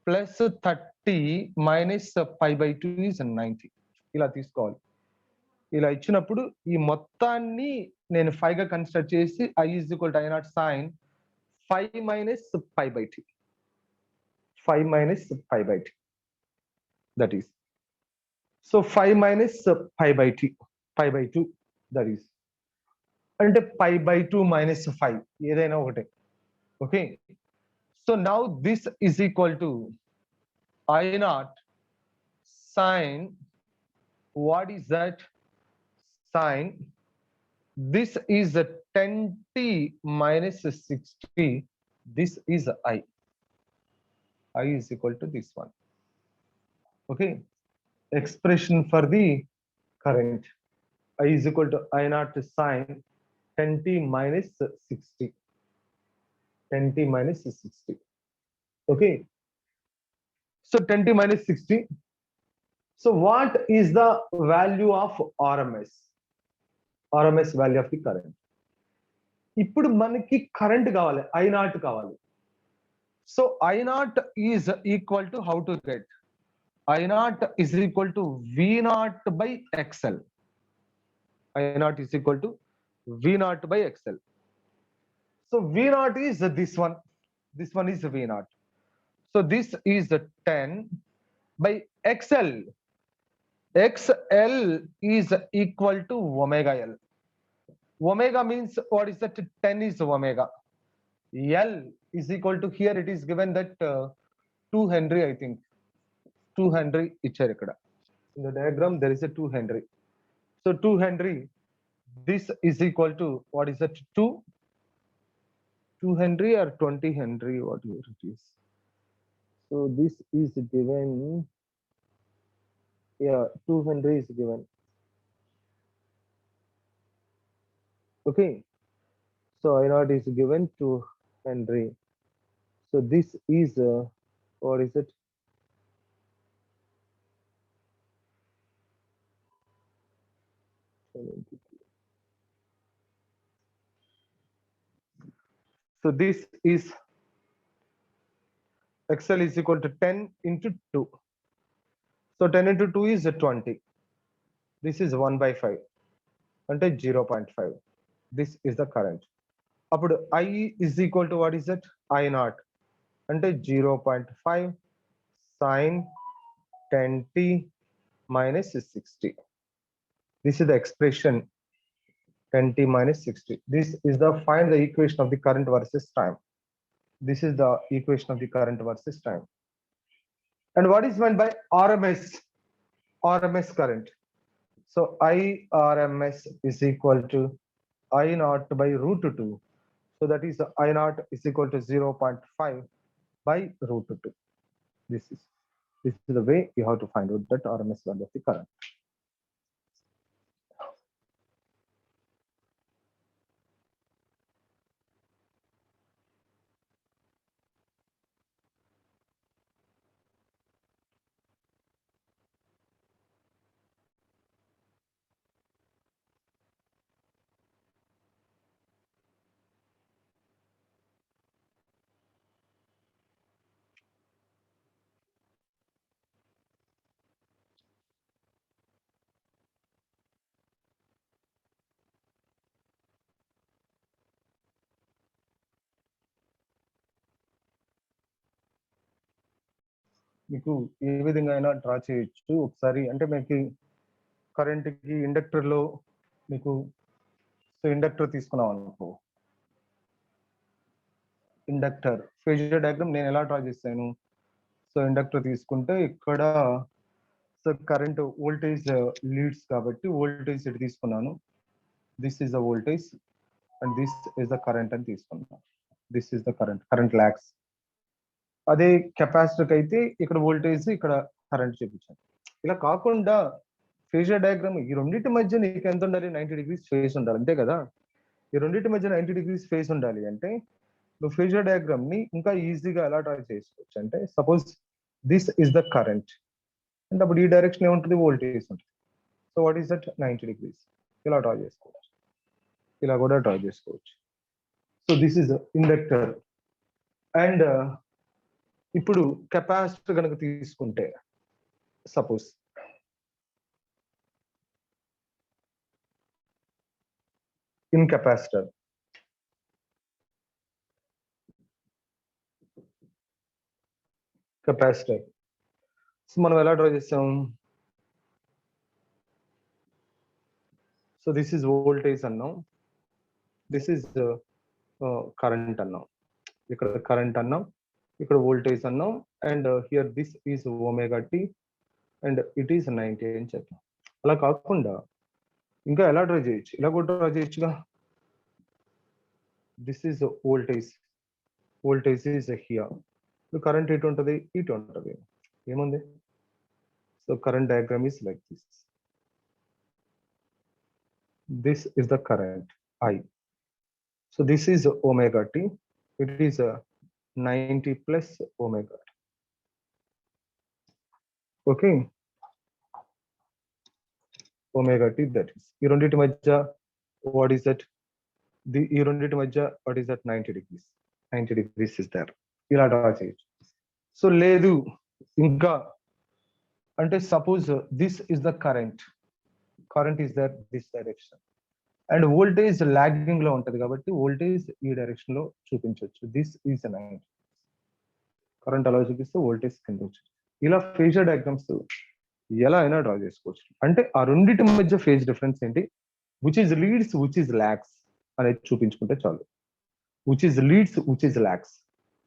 plus 30 minus pi by 2 is 90. ఇలా తీసుకోవాలి. ఇలా ఇచ్చినప్పుడు ఈ మొత్తాన్ని నేను 5 గా కన్సిడర్ చేసి I is equal to I naught sine 5 minus pi by t. 5 minus pi by t. That is. So 5 minus pi by t. Pi by 2. That is. అంటే pi by 2 minus 5 ఏదైనా ఒకటే. Okay. So now this is equal to I naught sine. What is that? Sine. This is a 10t minus 60. This is I. I is equal to this one. Okay. Expression for the current. I is equal to I naught sine 10t minus 60. 10t minus 60. Okay. So 10t minus 60. So what is the value of RMS? RMS value of the current. ఇప్పుడు మనకి current కావాలి, I naught కావాలి. So I naught is equal to how to get? I naught is equal to V naught by XL. I naught is equal to V naught by XL. So V naught is this one. This one is V naught. So this is 10 by XL. XL is equal to omega L. Omega means what is that? 10 is omega. L is equal to, here it is given that 2 Henry, I think. 2 Henry ichcharu ikkada. In the diagram there is a 2 Henry. So 2 Henry, this is equal to what is that? 2 Henry or 20 Henry, whatever it is. So this is given, yeah, 2 Henry is given. Okay. So I naught is given to Henry. So this is what is it? So this is XL is equal to 10 into 2. So 10 into 2 is 20. This is 1 by 5. Ante 0.5. This is the current. Appudu I is equal to what is it? I naught. Ante 0.5 sine 10t minus 60. This is the expression 10t minus 60. This is the find the equation of the current versus time. This is the equation of the current versus time. And what is meant by RMS? RMS current. So IRMS is equal to I naught by root 2. So that is I naught is equal to 0.5 by root 2. This is the way you have to find out that RMS value of the current. మీకు ఏ విధంగా అయినా draw చేయొచ్చు ఒకసారి. అంటే మీకు కరెంట్కి ఇండక్టర్లో మీకు inductor తీసుకున్నాం అనుకో, ఇండక్టర్ ఫేజర్ డయాగ్రామ్ నేను ఎలా డ్రా చేస్తాను? సో ఇండక్టర్ తీసుకుంటే ఇక్కడ సో కరెంట్ వోల్టేజ్ లీడ్స్ కాబట్టి వోల్టేజ్ ఇటు తీసుకున్నాను. This is the voltage and this is the current అని తీసుకున్నాను. This is the current lags. అదే కెపాసిటర్కి అయితే ఇక్కడ వోల్టేజ్ ఇక్కడ కరెంట్ చూపించాను. ఇలా కాకుండా ఫేజర్ డయాగ్రామ్ ఈ రెండింటి మధ్య నీకు ఎంత ఉండాలి? 90 degrees ఫేజ్ ఉండాలి, అంతే కదా? ఈ రెండింటి మధ్య 90 degrees ఫేజ్ ఉండాలి అంటే నువ్వు ఫేజర్ డయాగ్రామ్ ని ఇంకా ఈజీగా ఎలా డ్రా చేసుకోవచ్చు అంటే, suppose this is the current అంటే అప్పుడు ఈ డైరెక్షన్ ఏముంటుంది? వోల్టేజ్ ఉంటుంది. So what is that? 90 degrees. ఇలా డ్రా చేసుకోవచ్చు, ఇలా కూడా డ్రా చేసుకోవచ్చు. So this is inductor. And ఇప్పుడు కెపాసిటర్ కనుక తీసుకుంటే, suppose in capacitor capacitor. So మనం ఎలా డ్రా చేస్తాం? సో దిస్ ఇస్ వోల్టేజ్ అన్నాం, దిస్ ఇస్ కరెంట్ అన్నాం, ఇక్కడ కరెంట్ అన్నాం, ఇక్కడ వోల్టేజ్ అన్నాం, and here this is omega t and it is 90 అని చెప్పాం. అలా కాకుండా ఇంకా ఎలా డ్రా చేయొచ్చు? ఇలా కూడా డ్రా చేయొచ్చుగా. This is voltage, voltage is here, current ఇటు ఉంటుంది, ఇటు ఉంటుంది, ఏముంది? So current diagram is like this. This is the current I. So this is omega t. It is 90 plus omega t. Okay. Omega t, that is. ఈ రెండింటి మధ్య what is that? ఈ రెండింటి మధ్య what is that? 90 degrees. 90 degrees is there. ఇలా draw చేయొచ్చు. So లేదు ఇంకా అంటే suppose this is the current, current is that this direction, and voltage lagging లో ఉంటది కాబట్టి వోల్టేజ్ ఈ డైరెక్షన్ లో చూపించవచ్చు. This is 90. కరెంట్ అలా చూపిస్తే వోల్టేజ్ కింద వచ్చి ఇలా ఫేజర్ డయాగ్రామ్స్ ఎలా అయినా డ్రా చేసుకోవచ్చు. అంటే ఆ రెండింటి మధ్య ఫేజ్ డిఫరెన్స్ ఏంటి, which is leads, which is lags అనేది చూపించుకుంటే చాలు. Which is leads, which is lags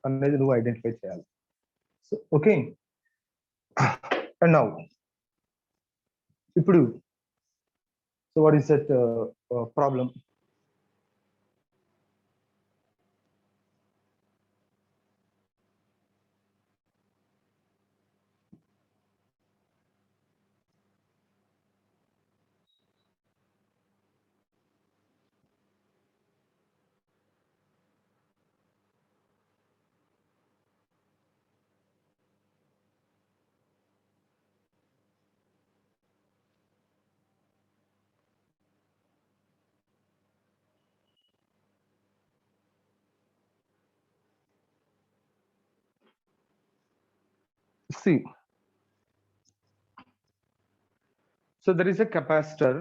అనేది నువ్వు ఐడెంటిఫై చేయాలి. So okay. అండ్ నౌ ఇప్పుడు so what is that problem? See, so there is a capacitor.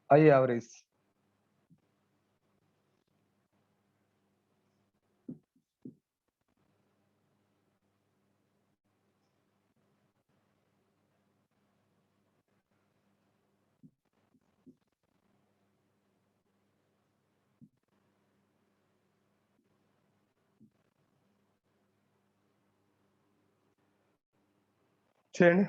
I average. చేయండి.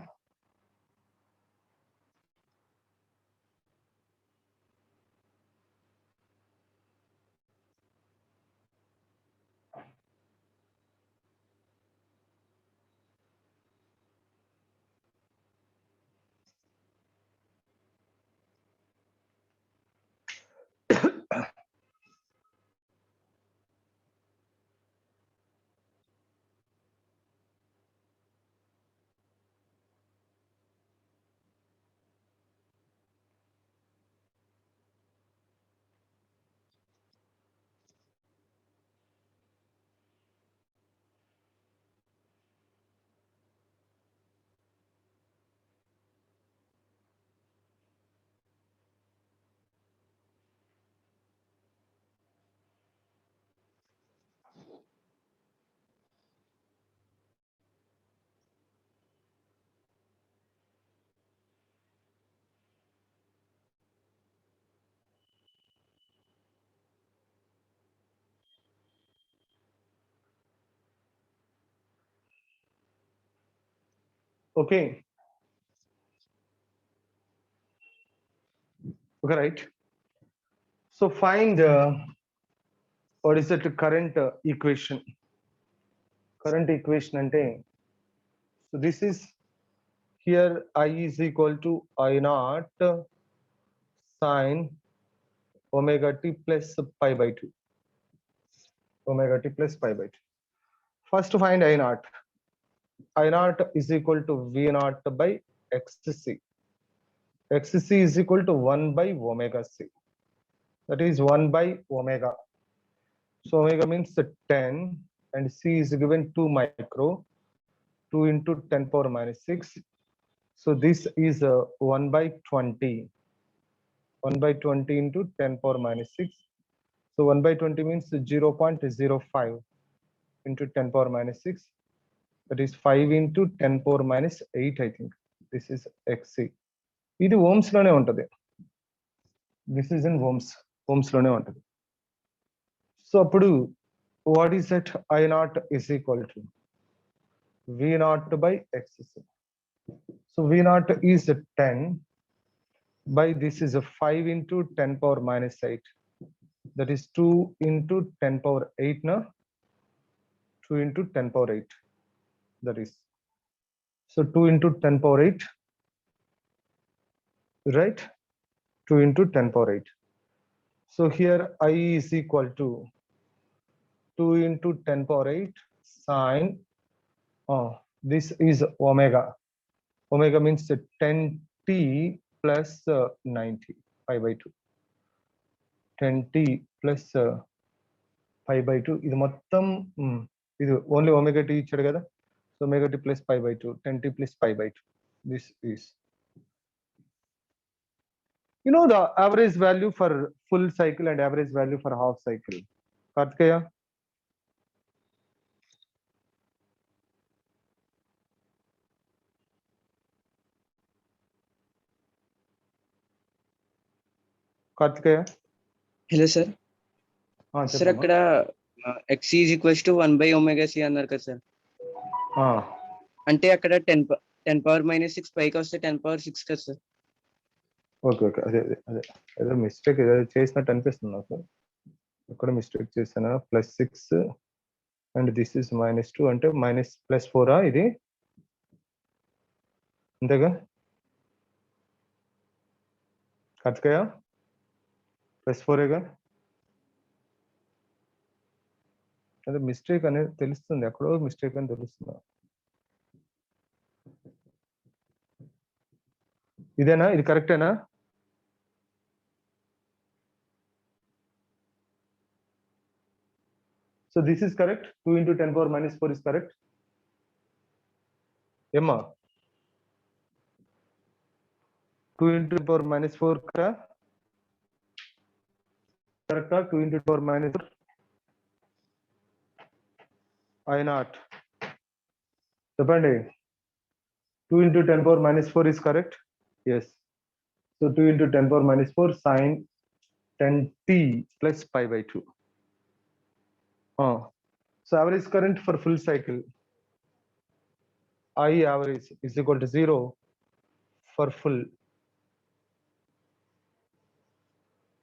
Okay. Okay, right. So find what is the current equation? Current equation ante, so this is here I is equal to I naught sine omega t plus pi by 2. Omega t plus pi by 2. First find I naught. I naught is equal to V naught by XC. XC is equal to 1 by omega c. That is 1 by omega. So omega means 10 and c is given 2 micro, 2 into 10 power minus 6. So this is 1 by 20. 1 by 20 into 10 power minus 6. So 1 by 20 means 0.05 into 10 power minus 6. That is 5 into 10 power minus 8, I think. This is XC. ఇది Ohm's లోనే ఉంటది. This is in Ohm's లోనే ఉంటది. So అప్పుడు what is that I naught is equal to V naught by XC. So V naught is 10 by this is a 5 into 10 power minus 8. That is 2 into 10 power 8 na? 2 into 10 power 8. That is. So 2 into 10 power 8. Right? 2 into 10 power 8. So here I is equal to 2 into 10 power 8 sine. This is omega. Omega means 10t plus 90 pi by 2. 10t plus pi by 2. ఇది మొత్తం ఇది only omega t ఇచ్చాడు కదా. So omega t plus pi by 2. 10t plus pi by 2. This is. You know the average value for full cycle and average value for half cycle. Kartikeya? Kartikeya? Hello sir. Sir అక్కడ X is equals to 1 by omega c అన్నారు కదా sir. అంటే అక్కడ 10 power minus 6 పైకి వస్తే 10 power 6 కదా sir. Okay okay అదే అదే అదే ఏదో మిస్టేక్ ఏదో చేసినట్టు అనిపిస్తుంది నాకు. ఎక్కడ మిస్టేక్ చేశాను. +6 అండ్ దిస్ ఇస్ -2 అంటే -+4 ఇది అంతేగా కార్తికేయ +4గా అదే మిస్టేక్ అనేది తెలుస్తుంది. ఎక్కడో మిస్టేక్ అని తెలుస్తుంది. ఇదేనా? ఇది కరెక్టేనా? So this is correct. 2 into 10 power minus 4 is correct. Emma. 2 into 10 power minus 4 correct? 2 into 10 power minus 4. I naught. చెప్పండి. 2 into 10 power minus 4 is correct. Yes. So 2 into 10 power minus 4 sine 10t plus pi by 2. So average current for full cycle I average is equal to 0 for full.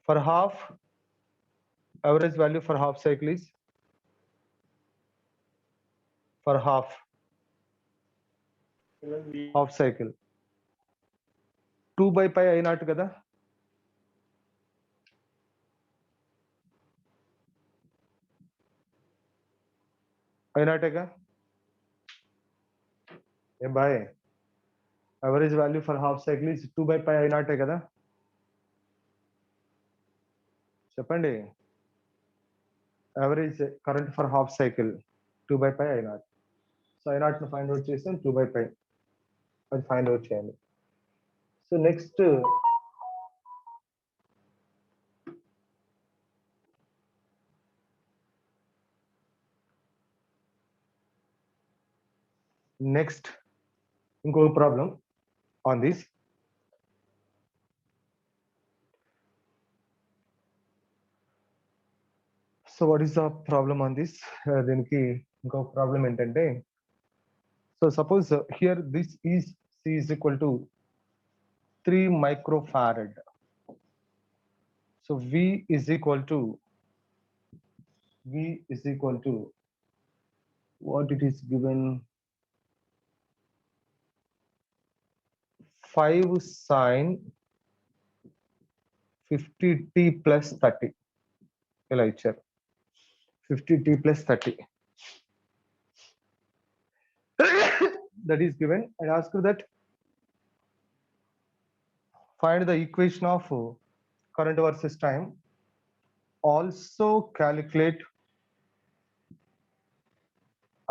For half, average value for half cycle is for half cycle 2 by pi I naught kada. I naught ga by average value for half cycle is 2 by pi I naught kada. చెప్పండి. average current for half cycle 2 by pi I naught. So I naught ను find out చేసాం 2 by pi అది find out చేయండి. So next ఇంకొక problem on this. So what is the problem on this? దీనికి ఇంకొక problem ఏంటంటే, so So suppose here this is C is equal to 3 microfarad. So V is equal to what it is given, 5 sin 50t plus 30. ఇలా ఇచ్చారు 50t plus 30. That is given. I ask you that find the equation of current versus time. Also calculate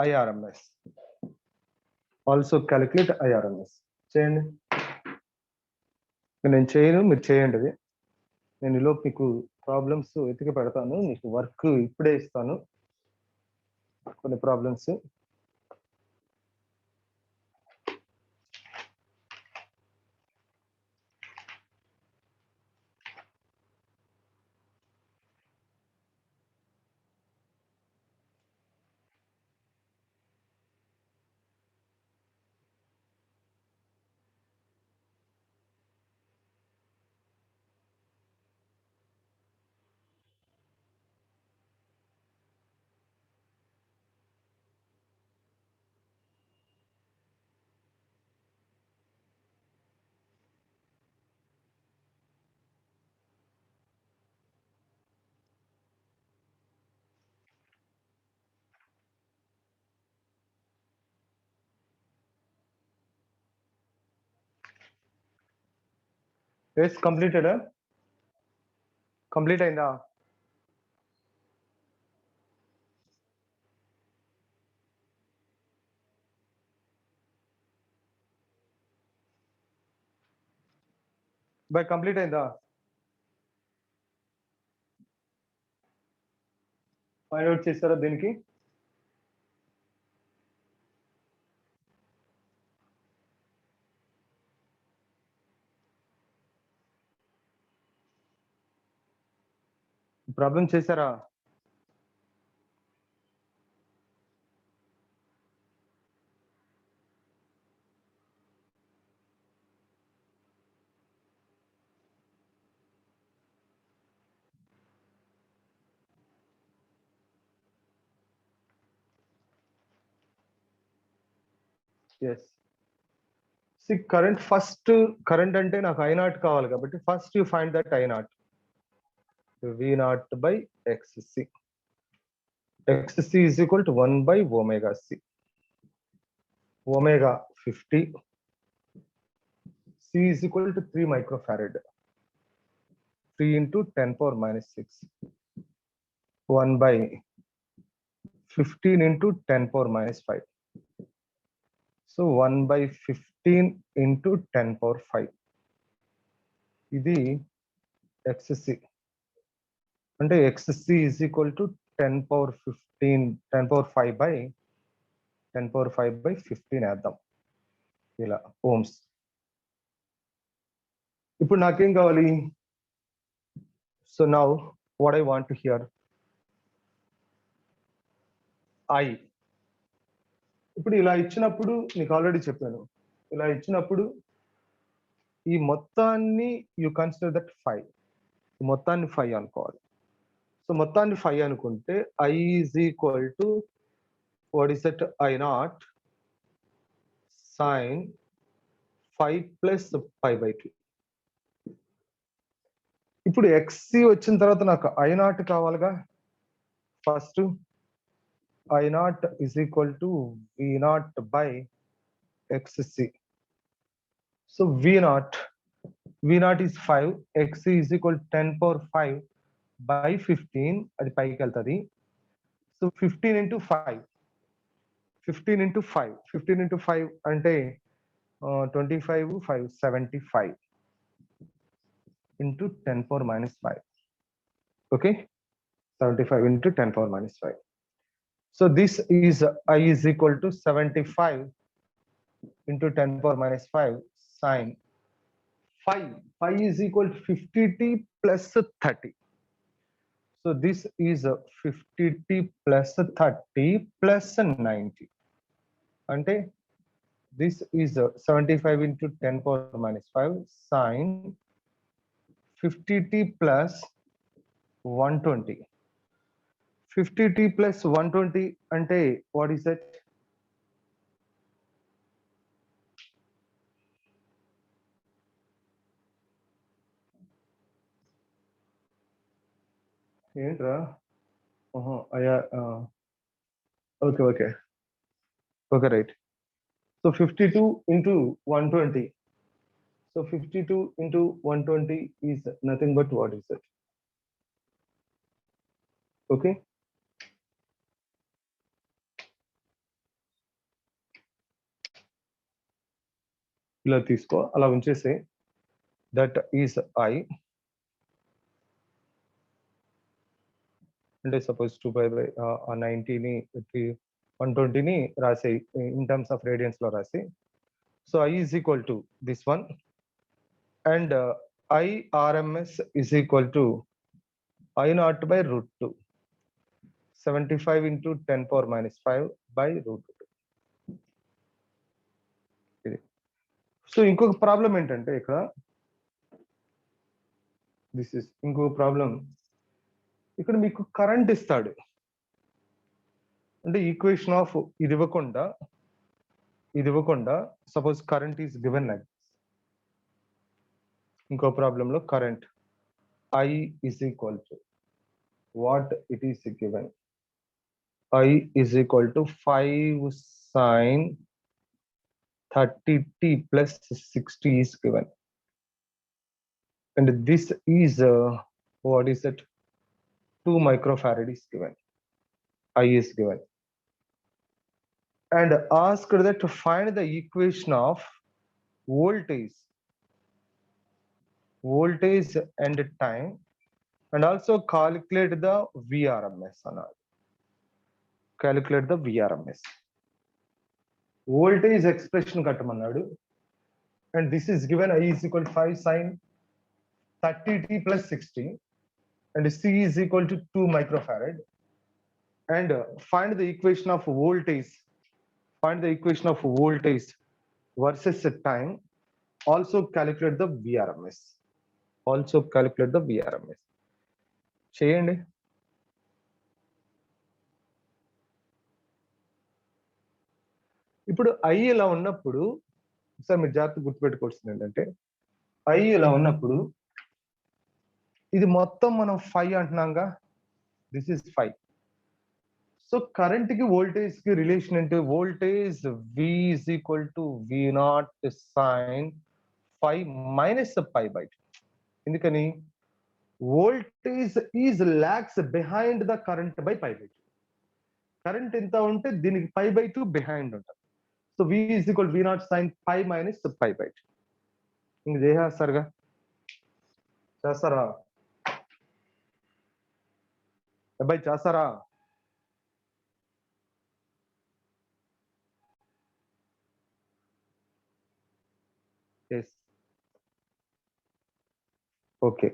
IRMS. చేయండి. నేను చేయను, మీరు చేయండి. అది నేను ఈలోపు మీకు ప్రాబ్లమ్స్ వెతికి పెడతాను. మీకు వర్క్ ఇప్పుడే ఇస్తాను కొన్ని ప్రాబ్లమ్స్. Yes completed. కంప్లీట్ అయిందా? బై కంప్లీట్ అయిందా? ఫైండ్ అవుట్ చేస్తారా దీనికి? ప్రాబ్లం చేశారా? Yes. See current, first current అంటే నాకు I0 కావాలి కాబట్టి first you find that I0. V0 by XC. XC is equal to 1 by omega C. Omega 50. C is equal to 3 microfarad. 3 into 10 power minus 6. 1 by 15 into 10 power minus 5. So 1 by 15 into 10 power 5. ఇది XC. అంటే XC is equal to 10 power 15, 10 power 5 by 10 power 5 by 15 వేద్దాం ఇలా Ohm's. ఇప్పుడు నాకేం కావాలి? So now what I want to hear I. ఇప్పుడు ఇలా ఇచ్చినప్పుడు నీకు ఆల్రెడీ చెప్పాను, ఇలా ఇచ్చినప్పుడు ఈ మొత్తాన్ని యు కన్సిడర్ దట్ 5. మొత్తాన్ని 5 అనుకోవాలి. సో మొత్తాన్ని 5 అనుకుంటే I is equal to what is that I0 sin 5 plus pi by 2. ఇప్పుడు XC వచ్చిన తర్వాత నాకు I0 కావాలిగా. First I0 is equal to V0 by XC. So V0 is 5, XC is equal to 10 power 5 by 15. అది పైకి వెళ్తుంది. So 15 into 5. 15 into 5. 15 into 5 అంటే 25, 5, 75 into 10 power minus 5. Okay, 75 into 10 power minus 5. So this is I is equal to 75 into 10 power minus 5 sin 5. 5 is equal to 50t plus 30. So this is 50t plus 30 plus 90. అంటే this is 75 into 10 power minus 5 sine 50t plus 120. 50t plus 120 ante what is it? ఏంట్రా అయ్యా okay right. So 52 into 120. So 52 into 120 is nothing but what is it? Okay. ఇలా తీసుకో అలా ఉంచేసే that is I అంటే suppose 2/90 ని 120 ని రాసే in terms of radians లో రాసి so I is equal to this one and I RMS is equal to I naught by root 2 75 into 10 power minus 5 by root 2. ఇది సో ఇంకొక problem ఏంటంటే ఇక్కడ దిస్ ఇస్ ఇంకొక ప్రాబ్లం ఇక్కడ మీకు current ఇస్తాడు అంటే ఈక్వేషన్ ఆఫ్ ఇది ఇవ్వకుండా suppose current is given like ఇంకో ప్రాబ్లంలో current I is equal to what it is given. I is equal to 5 sine 30t plus 60 is given. And this is what is it? 2 microfarad is given. I is given. And asked that to find the equation of voltage and time and also calculate the VRMS. Calculate the VRMS. Voltage expression kattamannadu and this is given I is equal to 5 sine 30t plus 60 and C is equal to 2 microfarad and find the equation of voltage. Find the equation of voltage versus time. Also calculate the VRMS. Also calculate the VRMS. చేయండి. ఇప్పుడు I ఇలా ఉన్నప్పుడు sir మీరు జాగ్రత్త గుర్తుపెట్టుకోవాల్సింది ఏంటంటే I ఇలా ఉన్నప్పుడు ఇది మొత్తం మనం 5 అంటున్నాంగా దిస్ ఇస్ 5. సో కరెంట్ కి వోల్టేజ్ కి రిలేషన్ అంటే voltage V is equal to V naught sin 5 minus pi by 2. ఎందుకని voltage is lags behind the current by pi by 2. Current ఎంత ఉంటే దీనికి pi by 2 బిహైండ్ ఉంటుంది. So V is equal to V naught sin pi minus pi by 2. ఇంక చేసేస్తారుగా చేస్తారా అబ్బాయి చేస్తారా? Yes. Okay.